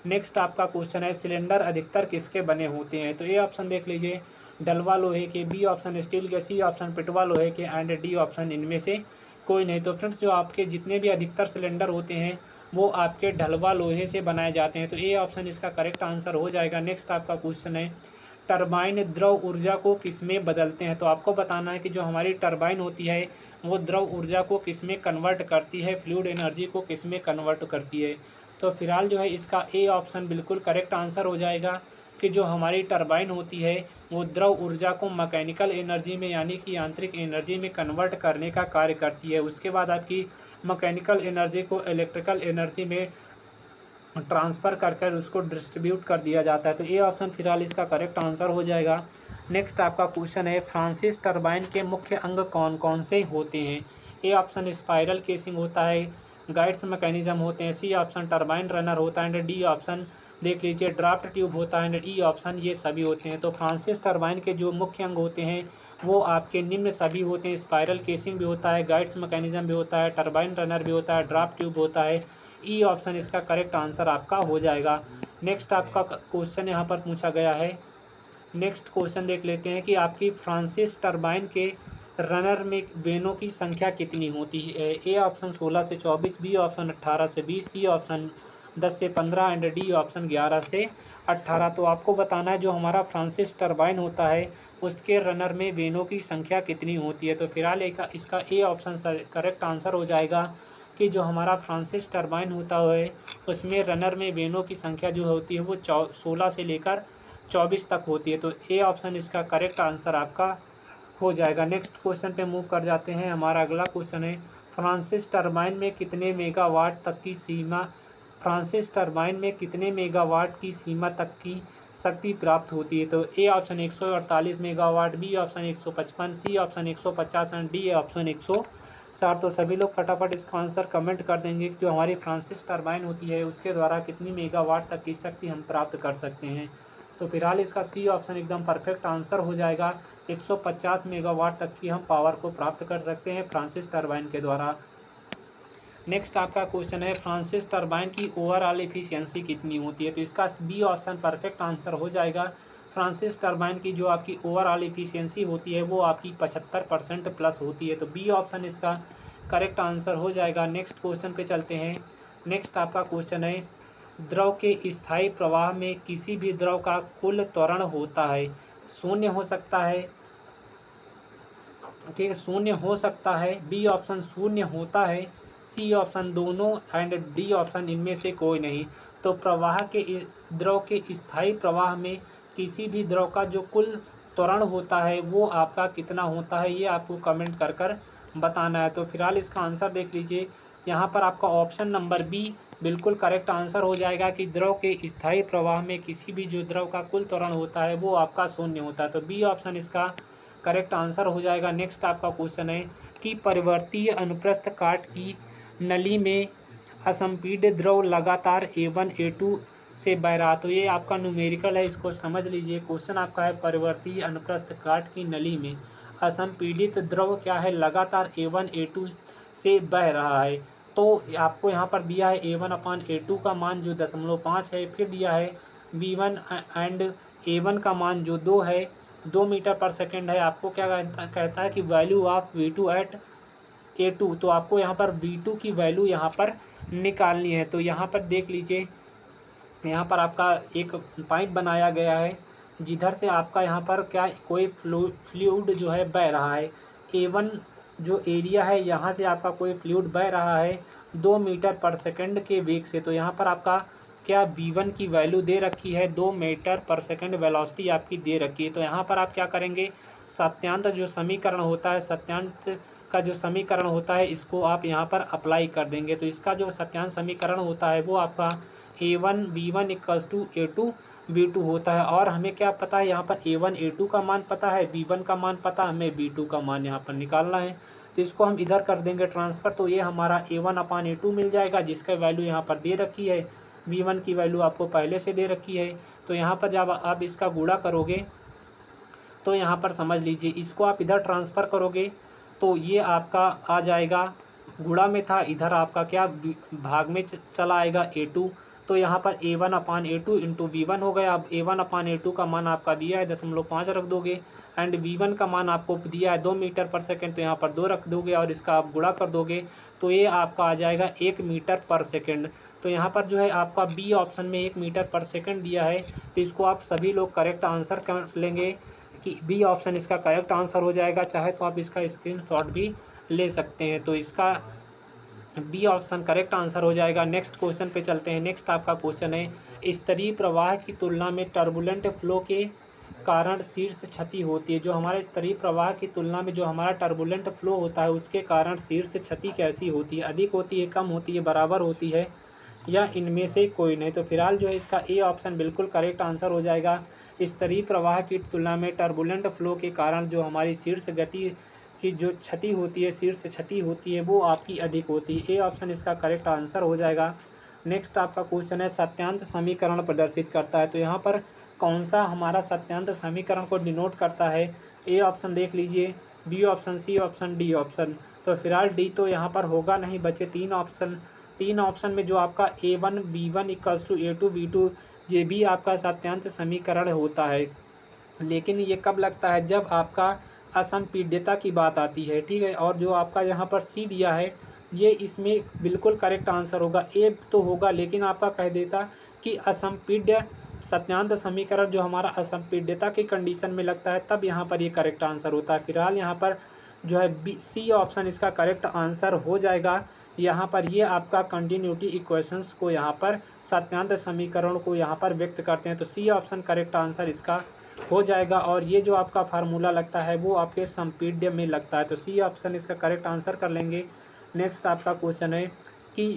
नेक्स्ट आपका क्वेश्चन है, सिलेंडर अधिकतर किसके बने होते हैं। तो ए ऑप्शन देख लीजिए, डलवा लोहे के, बी ऑप्शन स्टील के, सी ऑप्शन पिटवा लोहे के एंड डी ऑप्शन इनमें से कोई नहीं। तो फ्रेंड्स जो आपके जितने भी अधिकतर सिलेंडर होते हैं वो आपके ढलवा लोहे से बनाए जाते हैं, तो ए ऑप्शन इसका करेक्ट आंसर हो जाएगा। नेक्स्ट आपका क्वेश्चन है, टरबाइन द्रव ऊर्जा को किसमें बदलते हैं। तो आपको बताना है कि जो हमारी टरबाइन होती है वो द्रव ऊर्जा को किसमें कन्वर्ट करती है, फ्लूइड एनर्जी को किसमें कन्वर्ट करती है। तो फिलहाल जो है इसका ए ऑप्शन बिल्कुल करेक्ट आंसर हो जाएगा कि जो हमारी टरबाइन होती है वो द्रव ऊर्जा को मैकेनिकल एनर्जी में यानी कि यांत्रिक एनर्जी में कन्वर्ट करने का कार्य करती है। उसके बाद आपकी मैकेनिकल एनर्जी को इलेक्ट्रिकल एनर्जी में ट्रांसफ़र कर उसको डिस्ट्रीब्यूट कर दिया जाता है। तो ये ऑप्शन फिलहाल इसका करेक्ट आंसर हो जाएगा। नेक्स्ट आपका क्वेश्चन है, फ्रांसिस टरबाइन के मुख्य अंग कौन कौन से होते हैं। ए ऑप्शन स्पाइरल केसिंग होता है, गाइड्स मैकेनिज्म होते हैं, सी ऑप्शन टरबाइन रनर होता है एंड डी ऑप्शन देख लीजिए ड्राफ्ट ट्यूब होता है एंड ई ऑप्शन ये सभी होते हैं। तो फ्रांसिस टरबाइन के जो मुख्य अंग होते हैं वो आपके निम्न सभी होते हैं, स्पाइरल केसिंग भी होता है, गाइड्स मैकेनिज्म भी होता है, टरबाइन रनर भी होता है, ड्राफ्ट ट्यूब होता है। ई ऑप्शन इसका करेक्ट आंसर आपका हो जाएगा। नेक्स्ट आपका क्वेश्चन यहाँ पर पूछा गया है, नेक्स्ट क्वेश्चन देख लेते हैं कि आपकी फ्रांसिस टरबाइन के रनर में वेनों की संख्या कितनी होती है। ए ऑप्शन 16 से 24, बी ऑप्शन 18 से 20, सी ऑप्शन 10 से 15 एंड डी ऑप्शन 11 से 18। तो आपको बताना है जो हमारा फ्रांसिस टरबाइन होता है उसके रनर में वेनों की संख्या कितनी होती है। तो फिलहाल इसका ए ऑप्शन करेक्ट आंसर हो जाएगा कि जो हमारा फ्रांसिस टरबाइन होता है उसमें रनर में वेनों की संख्या जो होती है वो 16 से लेकर 24 तक होती है। तो ए ऑप्शन इसका करेक्ट आंसर आपका हो जाएगा। नेक्स्ट क्वेश्चन पे मूव कर जाते हैं। हमारा अगला क्वेश्चन है, फ्रांसिस टरबाइन में कितने मेगावाट तक की सीमा फ्रांसिस टरबाइन में कितने मेगावाट की सीमा तक की शक्ति प्राप्त होती है। तो A option 148 megawatt, B option 155, C option 150 and D option 160। तो सभी लोग फटाफट इसका आंसर कमेंट कर देंगे कि जो हमारी फ्रांसिस टरबाइन होती है उसके द्वारा कितनी मेगावाट तक की शक्ति हम प्राप्त कर सकते हैं। तो फिलहाल इसका सी ऑप्शन एकदम परफेक्ट आंसर हो जाएगा। 150 मेगावाट तक की हम पावर को प्राप्त कर सकते हैं फ्रांसिस टरबाइन के द्वारा। नेक्स्ट आपका क्वेश्चन है, फ्रांसिस टरबाइन की ओवरऑल एफिशिएंसी कितनी होती है। तो इसका बी ऑप्शन परफेक्ट आंसर हो जाएगा। फ्रांसिस टरबाइन की जो आपकी ओवरऑल एफिशिएंसी होती है वो आपकी 75% प्लस होती है। तो बी ऑप्शन इसका करेक्ट आंसर हो जाएगा। नेक्स्ट क्वेश्चन पे चलते हैं। नेक्स्ट आपका क्वेश्चन है, द्रव के स्थायी प्रवाह में किसी भी द्रव का कुल त्वरण होता है, शून्य हो सकता है, ठीक है, शून्य हो सकता है, बी ऑप्शन शून्य होता है, सी ऑप्शन दोनों एंड डी ऑप्शन इनमें से कोई नहीं। तो प्रवाह के द्रव के स्थायी प्रवाह में किसी भी द्रव का जो कुल त्वरण होता है वो आपका कितना होता है, ये आपको कमेंट कर कर बताना है। तो फिलहाल इसका आंसर देख लीजिए, यहाँ पर आपका ऑप्शन नंबर बी बिल्कुल करेक्ट आंसर हो जाएगा कि द्रव के स्थायी प्रवाह में किसी भी जो द्रव का कुल त्वरण होता है वो आपका शून्य होता है। तो बी ऑप्शन इसका करेक्ट आंसर हो जाएगा। नेक्स्ट आपका क्वेश्चन है कि परिवर्तीय अनुप्रस्थ काट की नली में असंपीड्य द्रव लगातार A1 A2 से बह रहा। तो ये आपका न्यूमेरिकल है, इसको समझ लीजिए। क्वेश्चन आपका है परिवर्तीय अनुप्रस्थ काट की नली में असंपीड़ित द्रव क्या है, लगातार A1 A2 से बह रहा है। तो आपको यहाँ पर दिया है A1/A2 का मान जो 0.5 है, फिर दिया है V1 एंड A1 का मान जो 2 है, 2 मीटर पर सेकेंड है। आपको क्या कहता है कि value of V2 eight A2, तो आपको यहाँ पर V2 की वैल्यू यहाँ पर निकालनी है। तो यहाँ पर देख लीजिए, यहाँ पर आपका एक पाइप बनाया गया है जिधर से आपका यहाँ पर क्या कोई फ्लूइड जो है बह रहा है। A1 जो एरिया है यहाँ से आपका कोई फ्लूइड बह रहा है 2 मीटर पर सेकंड के वेग से। तो यहाँ पर आपका क्या V1 की वैल्यू दे रखी है, 2 मीटर पर सेकंड वेलोसिटी आपकी दे रखी है। तो यहाँ पर आप क्या करेंगे, सत्यांत जो समीकरण होता है, सत्यांत का जो समीकरण होता है इसको आप यहाँ पर अप्लाई कर देंगे। तो इसका जो सत्यांत समीकरण होता है वो आपका A1 V1 equals to A2 V2 होता है। और हमें क्या पता है, यहाँ पर A1 A2 का मान पता है, V1 का मान पता है, हमें V2 का मान यहाँ पर निकालना है। तो इसको हम इधर कर देंगे ट्रांसफ़र, तो ये हमारा A1/A2 मिल जाएगा जिसका वैल्यू यहाँ पर दे रखी है। V1 की वैल्यू आपको पहले से दे रखी है। तो यहाँ पर जब आप इसका गुणा करोगे तो यहाँ पर समझ लीजिए, इसको आप इधर ट्रांसफ़र करोगे तो ये आपका आ जाएगा, गुणा में था, इधर आपका क्या भाग में चला आएगा A2। तो यहाँ पर A1/A2 इंटू V1 हो गया। अब A1/A2 का मान आपका दिया है 0.5 रख दोगे, एंड V1 का मान आपको दिया है 2 मीटर पर सेकेंड, तो यहाँ पर 2 रख दोगे और इसका आप गुणा कर दोगे तो ये आपका आ जाएगा 1 मीटर पर सेकेंड। तो यहाँ पर जो है आपका बी ऑप्शन में 1 मीटर पर सेकेंड दिया है। तो इसको आप सभी लोग करेक्ट आंसर कर लेंगे कि बी ऑप्शन इसका करेक्ट आंसर हो जाएगा। चाहे तो आप इसका स्क्रीनशॉट भी ले सकते हैं। तो इसका बी ऑप्शन करेक्ट आंसर हो जाएगा। नेक्स्ट क्वेश्चन पे चलते हैं। नेक्स्ट आपका क्वेश्चन है, स्तरीय प्रवाह की तुलना में टर्बुलेंट फ्लो के कारण शीर्ष क्षति होती है। जो हमारे स्तरीय प्रवाह की तुलना में जो हमारा टर्बुलेंट फ्लो होता है उसके कारण शीर्ष क्षति कैसी होती है, अधिक होती है, कम होती है, बराबर होती है, या इनमें से कोई नहीं। तो फिलहाल जो है इसका ए ऑप्शन बिल्कुल करेक्ट आंसर हो जाएगा। स्तरीय प्रवाह की तुलना में टर्बुलेंट फ्लो के कारण जो हमारी शीर्ष गति की जो क्षति होती है, शीर्ष क्षति होती है, वो आपकी अधिक होती है। ए ऑप्शन इसका करेक्ट आंसर हो जाएगा। नेक्स्ट आपका क्वेश्चन है, सत्यांत समीकरण प्रदर्शित करता है। तो यहाँ पर कौन सा हमारा सत्यांत समीकरण को डिनोट करता है, ए ऑप्शन देख लीजिए, B option, C option, D option. तो फिलहाल डी तो यहाँ पर होगा नहीं, बचे तीन ऑप्शन। तीन ऑप्शन में जो आपका A1 V1 equals to A2 V2, ये भी आपका सत्यांत समीकरण होता है। लेकिन ये कब लगता है, जब आपका असंपीड्यता की बात आती है, ठीक है। और जो आपका यहाँ पर सी दिया है ये इसमें बिल्कुल करेक्ट आंसर होगा। ए तो होगा लेकिन आपका कह देता कि असंपीड्य सत्यांत समीकरण जो हमारा असंपीड्यता की कंडीशन में लगता है तब यहाँ पर ये करेक्ट आंसर होता है। फिलहाल यहाँ पर जो है बी सी ऑप्शन इसका करेक्ट आंसर हो जाएगा। यहाँ पर ये आपका कंटिन्यूटी इक्वेशंस को यहाँ पर सत्यांत समीकरण को यहाँ पर व्यक्त करते हैं। तो सी ऑप्शन करेक्ट आंसर इसका हो जाएगा। और ये जो आपका फार्मूला लगता है वो आपके संपीड्य में लगता है। तो सी ऑप्शन इसका करेक्ट आंसर कर लेंगे। नेक्स्ट आपका क्वेश्चन है कि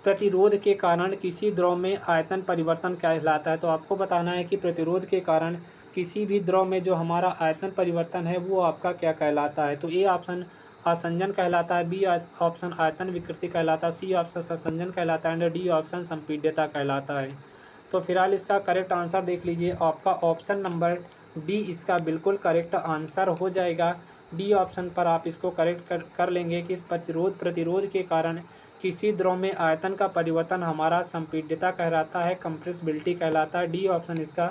प्रतिरोध के कारण किसी द्रव में आयतन परिवर्तन कहलाता है। तो आपको बताना है कि प्रतिरोध के कारण किसी भी द्रव में जो हमारा आयतन परिवर्तन है वो आपका क्या कहलाता है। तो ए ऑप्शन आसंजन कहलाता है, बी ऑप्शन आयतन विकृति कहलाता है, सी ऑप्शन ससंजन कहलाता है, एंड डी ऑप्शन संपीड्यता कहलाता है। तो फिलहाल इसका करेक्ट आंसर देख लीजिए, आपका ऑप्शन नंबर डी इसका बिल्कुल करेक्ट आंसर हो जाएगा। डी ऑप्शन पर आप इसको करेक्ट कर लेंगे कि इस प्रतिरोध के कारण किसी द्रव में आयतन का परिवर्तन हमारा संपीड्यता कहलाता है, कंप्रेसिबिलिटी कहलाता है। डी ऑप्शन इसका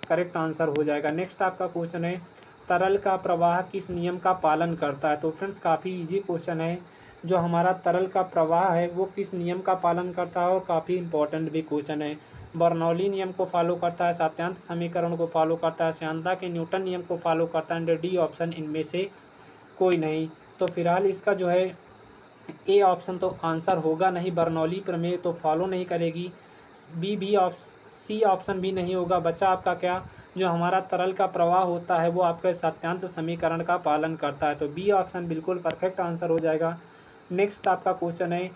करेक्ट आंसर हो जाएगा। नेक्स्ट आपका क्वेश्चन है, तरल का प्रवाह किस नियम का पालन करता है। तो फ्रेंड्स काफ़ी इजी क्वेश्चन है, जो हमारा तरल का प्रवाह है वो किस नियम का पालन करता है, और काफ़ी इंपॉर्टेंट भी क्वेश्चन है। बर्नौली नियम को फॉलो करता है, सत्यांत समीकरण को फॉलो करता है, श्यानता के न्यूटन नियम को फॉलो करता है, एंड डी ऑप्शन इनमें से कोई नहीं। तो फिलहाल इसका जो है ए ऑप्शन तो आंसर होगा नहीं, बर्नौली प्रमेय तो फॉलो नहीं करेगी। सी ऑप्शन भी नहीं होगा। बचा आपका क्या, जो हमारा तरल का प्रवाह होता है वो आपके सत्यांत समीकरण का पालन करता है। तो बी ऑप्शन बिल्कुल परफेक्ट आंसर हो जाएगा। नेक्स्ट आपका क्वेश्चन है,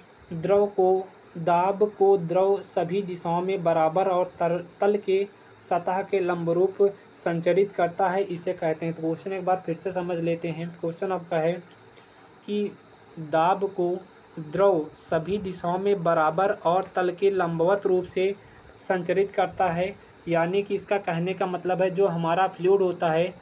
दाब को द्रव सभी दिशाओं में बराबर और तल के सतह के लंबरूप संचरित करता है, इसे कहते हैं। तो क्वेश्चन एक बार फिर से समझ लेते हैं। क्वेश्चन आपका है कि दाब को द्रव सभी दिशाओं में बराबर और तल के लंबवत रूप से संचरित करता है, यानी कि इसका कहने का मतलब है जो हमारा फ्लूइड होता है,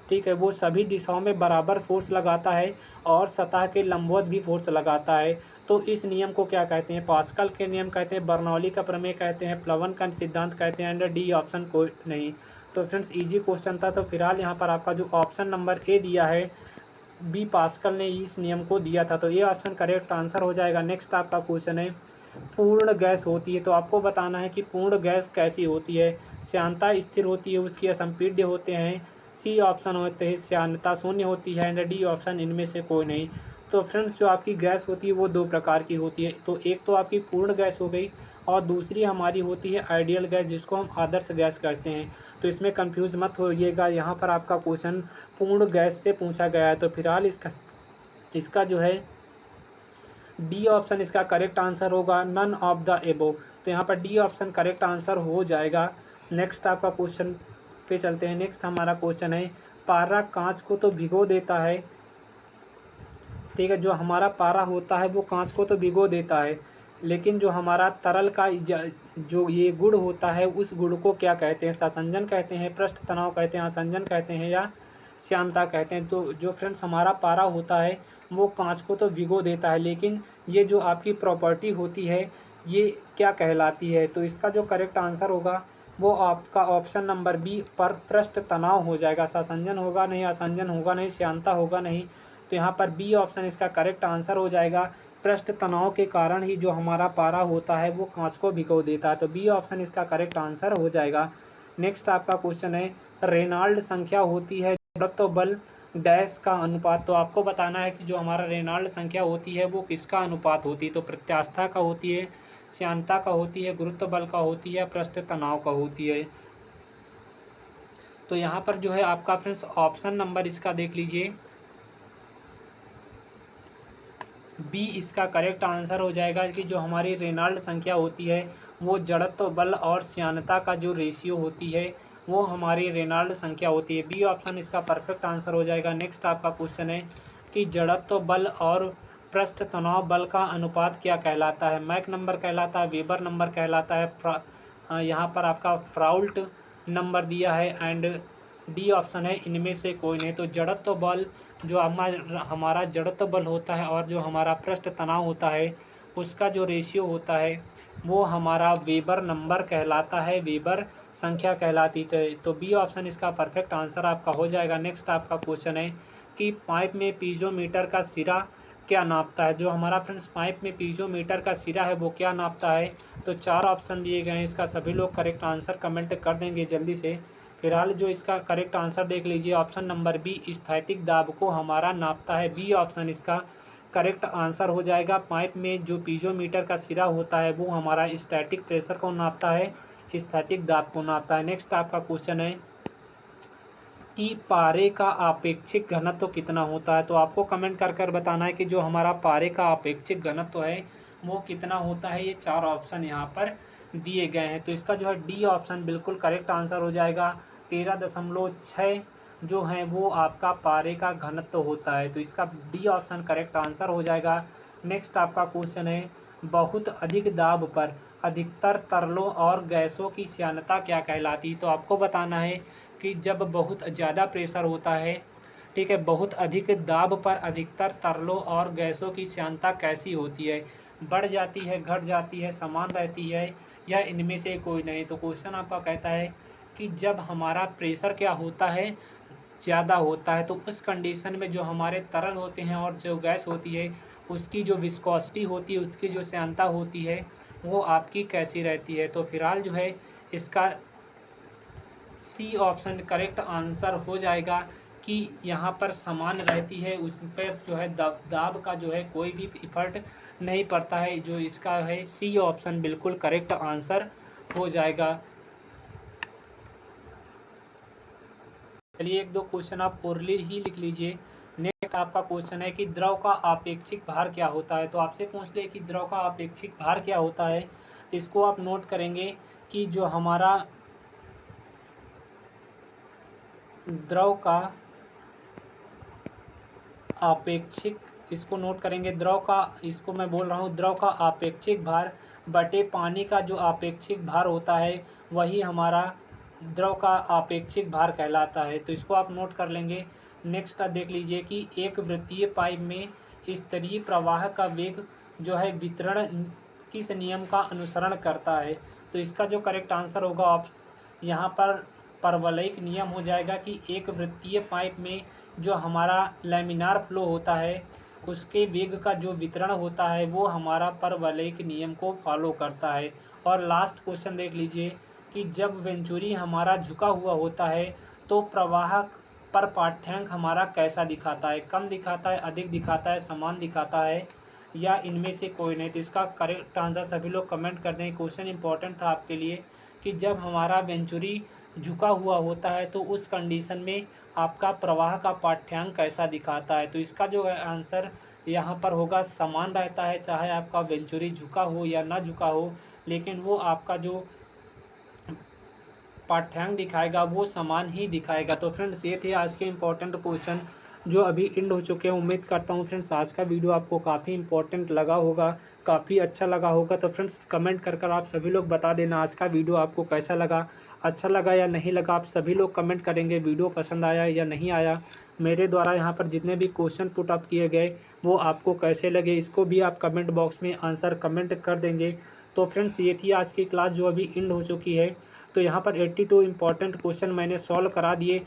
ठीक है, वो सभी दिशाओं में बराबर फोर्स लगाता है और सतह के लंबवत भी फोर्स लगाता है। तो इस नियम को क्या कहते हैं? पास्कल के नियम कहते हैं, बर्नौली का प्रमेय कहते हैं, प्लवन का सिद्धांत कहते हैं, एंड डी ऑप्शन कोई नहीं। तो फ्रेंड्स इजी क्वेश्चन था। तो फिलहाल यहाँ पर आपका जो ऑप्शन नंबर ए दिया है, बी पास्कल ने इस नियम को दिया था, तो ये ऑप्शन करेक्ट आंसर हो जाएगा। नेक्स्ट आपका क्वेश्चन है, पूर्ण गैस होती है, तो आपको बताना है कि पूर्ण गैस कैसी होती है। श्यानता स्थिर होती है, उसकी असंपीड्य होते हैं, सी ऑप्शन होते हैं श्यानता शून्य होती है, एंड डी ऑप्शन इनमें से कोई नहीं। तो फ्रेंड्स जो आपकी गैस होती है वो दो प्रकार की होती है। तो एक तो आपकी पूर्ण गैस हो गई और दूसरी हमारी होती है आइडियल गैस, जिसको हम आदर्श गैस करते हैं। तो इसमें कंफ्यूज मत होइएगा, यहाँ पर आपका क्वेश्चन पूर्ण गैस से पूछा गया है। तो फिलहाल इसका जो है डी ऑप्शन इसका करेक्ट आंसर होगा, नन ऑफ द एबो। तो यहाँ पर डी ऑप्शन करेक्ट आंसर हो जाएगा। नेक्स्ट आपका क्वेश्चन पे चलते हैं। नेक्स्ट हमारा क्वेश्चन है, पारा कांच को तो भिगो देता है, ठीक है, जो हमारा पारा होता है वो कांच को तो भिगो देता है, लेकिन जो हमारा तरल का जो ये गुण होता है उस गुण को क्या कहते हैं? सासंजन कहते हैं, पृष्ठ तनाव कहते हैं, आसंजन कहते हैं, या श्यानता कहते हैं। तो जो फ्रेंड्स हमारा पारा होता है वो कांच को तो भिगो देता है, लेकिन ये जो आपकी प्रॉपर्टी होती है ये क्या कहलाती है? तो इसका जो करेक्ट आंसर होगा वो आपका ऑप्शन नंबर बी पर पृष्ठ तनाव हो जाएगा। सासंजन होगा नहीं, आसंजन होगा नहीं, श्यानता होगा नहीं। तो यहाँ पर बी ऑप्शन इसका करेक्ट आंसर हो जाएगा। पृष्ठ तनाव के कारण ही जो हमारा पारा होता है वो कांच को भिगो देता है। तो बी ऑप्शन इसका करेक्ट आंसर हो जाएगा। नेक्स्ट आपका क्वेश्चन है, रेनॉल्ड संख्या होती है जड़त्व बल डैश का अनुपात। तो आपको बताना है कि जो हमारा रेनॉल्ड संख्या होती है वो किसका अनुपात होती है? तो प्रत्यास्था का होती है, श्यानता का होती है, गुरुत्व बल का होती है, पृष्ठ तनाव का होती है। तो यहाँ पर जो है आपका फ्रेंड्स ऑप्शन नंबर इसका देख लीजिए, बी इसका करेक्ट आंसर हो जाएगा कि जो हमारी रेनॉल्ड संख्या होती है वो जड़त्व बल और श्यानता का जो रेशियो होती है वो हमारी रेनॉल्ड संख्या होती है। बी ऑप्शन इसका परफेक्ट आंसर हो जाएगा। नेक्स्ट आपका क्वेश्चन है कि जड़त्व बल और पृष्ठ तनाव बल का अनुपात क्या कहलाता है? मैक नंबर कहलाता है, वेबर नंबर कहलाता है, यहाँ पर आपका फ्राउल्ट नंबर दिया है, एंड डी ऑप्शन है इनमें से कोई नहीं। तो जड़त्व बल जो हमारा जड़त्व बल होता है और जो हमारा पृष्ठ तनाव होता है उसका जो रेशियो होता है वो हमारा वेबर नंबर कहलाता है, वेबर संख्या कहलाती है। तो बी ऑप्शन इसका परफेक्ट आंसर आपका हो जाएगा। नेक्स्ट आपका क्वेश्चन है कि पाइप में पीजोमीटर का सिरा क्या नापता है? जो हमारा फ्रेंड्स पाइप में पीजोमीटर का सिरा है वो क्या नापता है? तो चार ऑप्शन दिए गए हैं, इसका सभी लोग करेक्ट आंसर कमेंट कर देंगे जल्दी से। फिलहाल जो इसका करेक्ट आंसर देख लीजिए, ऑप्शन नंबर बी स्थैतिक दाब को हमारा नापता है। बी ऑप्शन इसका करेक्ट आंसर हो जाएगा। पाइप में जो पीजोमीटर का सिरा होता है वो हमारा स्टैटिक प्रेशर को नापता है, स्थैतिक दाब को नापता है। नेक्स्ट आपका क्वेश्चन है कि पारे का आपेक्षिक घनत्व कितना होता है? तो आपको कमेंट कर कर बताना है कि जो हमारा पारे का आपेक्षिक घनत्व है वो कितना होता है। ये चार ऑप्शन यहाँ पर दिए गए हैं, तो इसका जो है डी ऑप्शन बिल्कुल करेक्ट आंसर हो जाएगा। 13.6 जो है वो आपका पारे का घनत्व होता है, तो इसका डी ऑप्शन करेक्ट आंसर हो जाएगा। नेक्स्ट आपका क्वेश्चन है, बहुत अधिक दाब पर अधिकतर तरलों और गैसों की श्यानता क्या कहलाती? तो आपको बताना है कि जब बहुत ज़्यादा प्रेशर होता है, ठीक है, बहुत अधिक दाब पर अधिकतर तरलों और गैसों की श्यानता कैसी होती है? बढ़ जाती है, घट जाती है, समान रहती है, या इनमें से कोई नहीं? तो क्वेश्चन आपका कहता है कि जब हमारा प्रेशर क्या होता है, ज़्यादा होता है, तो उस कंडीशन में जो हमारे तरल होते हैं और जो गैस होती है उसकी जो विस्कोसिटी होती है, उसकी जो श्यानता होती है वो आपकी कैसी रहती है? तो फिलहाल जो है इसका सी ऑप्शन करेक्ट आंसर हो जाएगा कि यहाँ पर समान रहती है, उस पर जो है दाब का जो है कोई भी इफर्ट नहीं पड़ता है। जो इसका है सी ऑप्शन बिल्कुल करेक्ट आंसर हो जाएगा। चलिए एक दो क्वेश्चन आप ओरली ही लिख लीजिए। नेक्स्ट आपका क्वेश्चन है कि द्रव का आपेक्षिक भार क्या होता है। तो आपसे पूछ ले कि द्रव का आपेक्षिक भार क्या होता है, तो इसको आप नोट करेंगे कि जो हमारा द्रव का आपेक्षिक, इसको नोट करेंगे, द्रव का, इसको मैं बोल रहा हूँ द्रव का आपेक्षिक भार बटे पानी का जो आपेक्षिक भार होता है वही हमारा द्रव का आपेक्षिक भार कहलाता है। तो इसको आप नोट कर लेंगे। नेक्स्ट आप देख लीजिए कि एक वृत्तीय पाइप में स्तरीय प्रवाह का वेग जो है वितरण किस नियम का अनुसरण करता है। तो इसका जो करेक्ट आंसर होगा आप यहाँ पर परवलयिक नियम हो जाएगा कि एक वृत्तीय पाइप में जो हमारा लैमिनार फ्लो होता है उसके वेग का जो वितरण होता है वो हमारा परवलयिक नियम को फॉलो करता है। और लास्ट क्वेश्चन देख लीजिए कि जब वेंचुरी हमारा झुका हुआ होता है तो प्रवाह पर पाठ्यांक हमारा कैसा दिखाता है, कम दिखाता है, अधिक दिखाता है, समान दिखाता है, या इनमें से कोई नहीं। तो इसका करेक्ट आंसर सभी लोग कमेंट कर दें। क्वेश्चन इंपॉर्टेंट था आपके लिए कि जब हमारा वेंचुरी झुका हुआ होता है तो उस कंडीशन में आपका प्रवाह का पाठ्यांक कैसा दिखाता है। तो इसका जो आंसर यहाँ पर होगा समान रहता है, चाहे आपका वेंचुरी झुका हो या ना झुका हो, लेकिन वो आपका जो पाठ्यांक दिखाएगा वो समान ही दिखाएगा। तो फ्रेंड्स ये थे आज के इम्पोर्टेंट क्वेश्चन जो अभी एंड हो चुके हैं। उम्मीद करता हूँ फ्रेंड्स आज का वीडियो आपको काफ़ी इंपॉर्टेंट लगा होगा, काफ़ी अच्छा लगा होगा। तो फ्रेंड्स कमेंट कर आप सभी लोग बता देना आज का वीडियो आपको कैसा लगा, अच्छा लगा या नहीं लगा। आप सभी लोग कमेंट करेंगे वीडियो पसंद आया या नहीं आया, मेरे द्वारा यहाँ पर जितने भी क्वेश्चन पुट अप किए गए वो आपको कैसे लगे, इसको भी आप कमेंट बॉक्स में आंसर कमेंट कर देंगे। तो फ्रेंड्स ये थी आज की क्लास जो अभी एंड हो चुकी है। तो यहाँ पर 82 इंपॉर्टेंट क्वेश्चन मैंने सॉल्व करा दिए,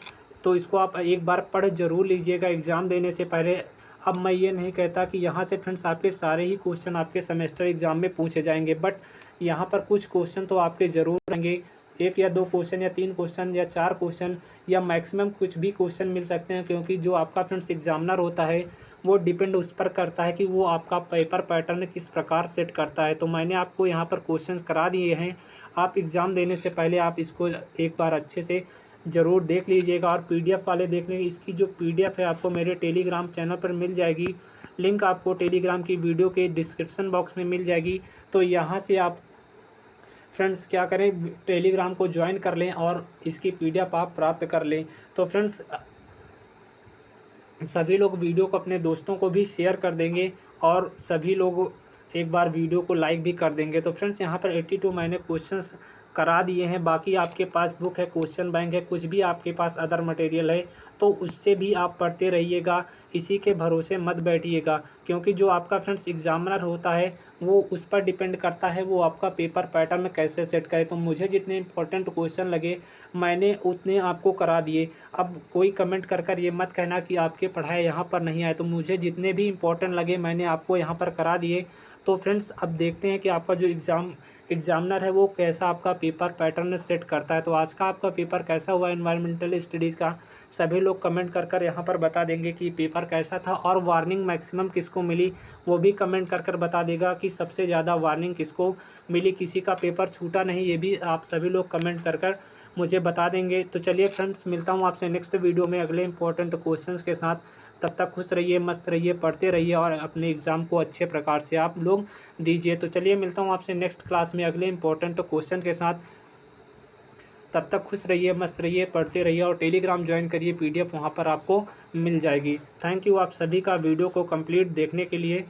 तो इसको आप एक बार पढ़ जरूर लीजिएगा एग्ज़ाम देने से पहले। अब मैं ये नहीं कहता कि यहाँ से फ्रेंड्स आपके सारे ही क्वेश्चन आपके सेमेस्टर एग्ज़ाम में पूछे जाएंगे, बट यहाँ पर कुछ क्वेश्चन तो आपके ज़रूर रहेंगे, एक या दो क्वेश्चन या तीन क्वेश्चन या चार क्वेश्चन या मैक्सिमम कुछ भी क्वेश्चन मिल सकते हैं, क्योंकि जो आपका फ्रेंड्स एग्जामिनर होता है वो डिपेंड उस पर करता है कि वो आपका पेपर पैटर्न किस प्रकार सेट करता है। तो मैंने आपको यहाँ पर क्वेश्चन करा दिए हैं, आप एग्ज़ाम देने से पहले आप इसको एक बार अच्छे से ज़रूर देख लीजिएगा। और पीडीएफ वाले देख लेंगे, इसकी जो पीडीएफ है आपको मेरे टेलीग्राम चैनल पर मिल जाएगी, लिंक आपको टेलीग्राम की वीडियो के डिस्क्रिप्शन बॉक्स में मिल जाएगी। तो यहाँ से आप फ्रेंड्स क्या करें, टेलीग्राम को ज्वाइन कर लें और इसकी पीडीएफ आप प्राप्त कर लें। तो फ्रेंड्स सभी लोग वीडियो को अपने दोस्तों को भी शेयर कर देंगे और सभी लोग एक बार वीडियो को लाइक भी कर देंगे। तो फ्रेंड्स यहाँ पर 82 मैंने क्वेश्चंस करा दिए हैं, बाकी आपके पास बुक है, क्वेश्चन बैंक है, कुछ भी आपके पास अदर मटेरियल है तो उससे भी आप पढ़ते रहिएगा, इसी के भरोसे मत बैठिएगा, क्योंकि जो आपका फ्रेंड्स एग्जामिनर होता है वो उस पर डिपेंड करता है वो आपका पेपर पैटर्न कैसे सेट करे। तो मुझे जितने इंपॉर्टेंट क्वेश्चन लगे मैंने उतने आपको करा दिए। अब कोई कमेंट कर ये मत कहना कि आपके पढ़ाई यहाँ पर नहीं आए, तो मुझे जितने भी इंपॉर्टेंट लगे मैंने आपको यहाँ पर करा दिए। तो फ्रेंड्स अब देखते हैं कि आपका जो एग्जामिनर है वो कैसा आपका पेपर पैटर्न सेट करता है। तो आज का आपका पेपर कैसा हुआ एनवायरमेंटल स्टडीज़ का, सभी लोग कमेंट कर यहाँ पर बता देंगे कि पेपर कैसा था, और वार्निंग मैक्सिमम किसको मिली वो भी कमेंट कर बता देगा कि सबसे ज़्यादा वार्निंग किसको मिली, किसी का पेपर छूटा नहीं, ये भी आप सभी लोग कमेंट कर मुझे बता देंगे। तो चलिए फ्रेंड्स मिलता हूँ आपसे नेक्स्ट वीडियो में अगले इंपॉर्टेंट क्वेश्चंस के साथ। तब तक खुश रहिए, मस्त रहिए, पढ़ते रहिए और अपने एग्ज़ाम को अच्छे प्रकार से आप लोग दीजिए। तो चलिए मिलता हूँ आपसे नेक्स्ट क्लास में अगले इंपॉर्टेंट क्वेश्चन के साथ। तब तक खुश रहिए, मस्त रहिए, पढ़ते रहिए और टेलीग्राम ज्वाइन करिए, पीडीएफ वहाँ पर आपको मिल जाएगी। थैंक यू आप सभी का वीडियो को कंप्लीट देखने के लिए।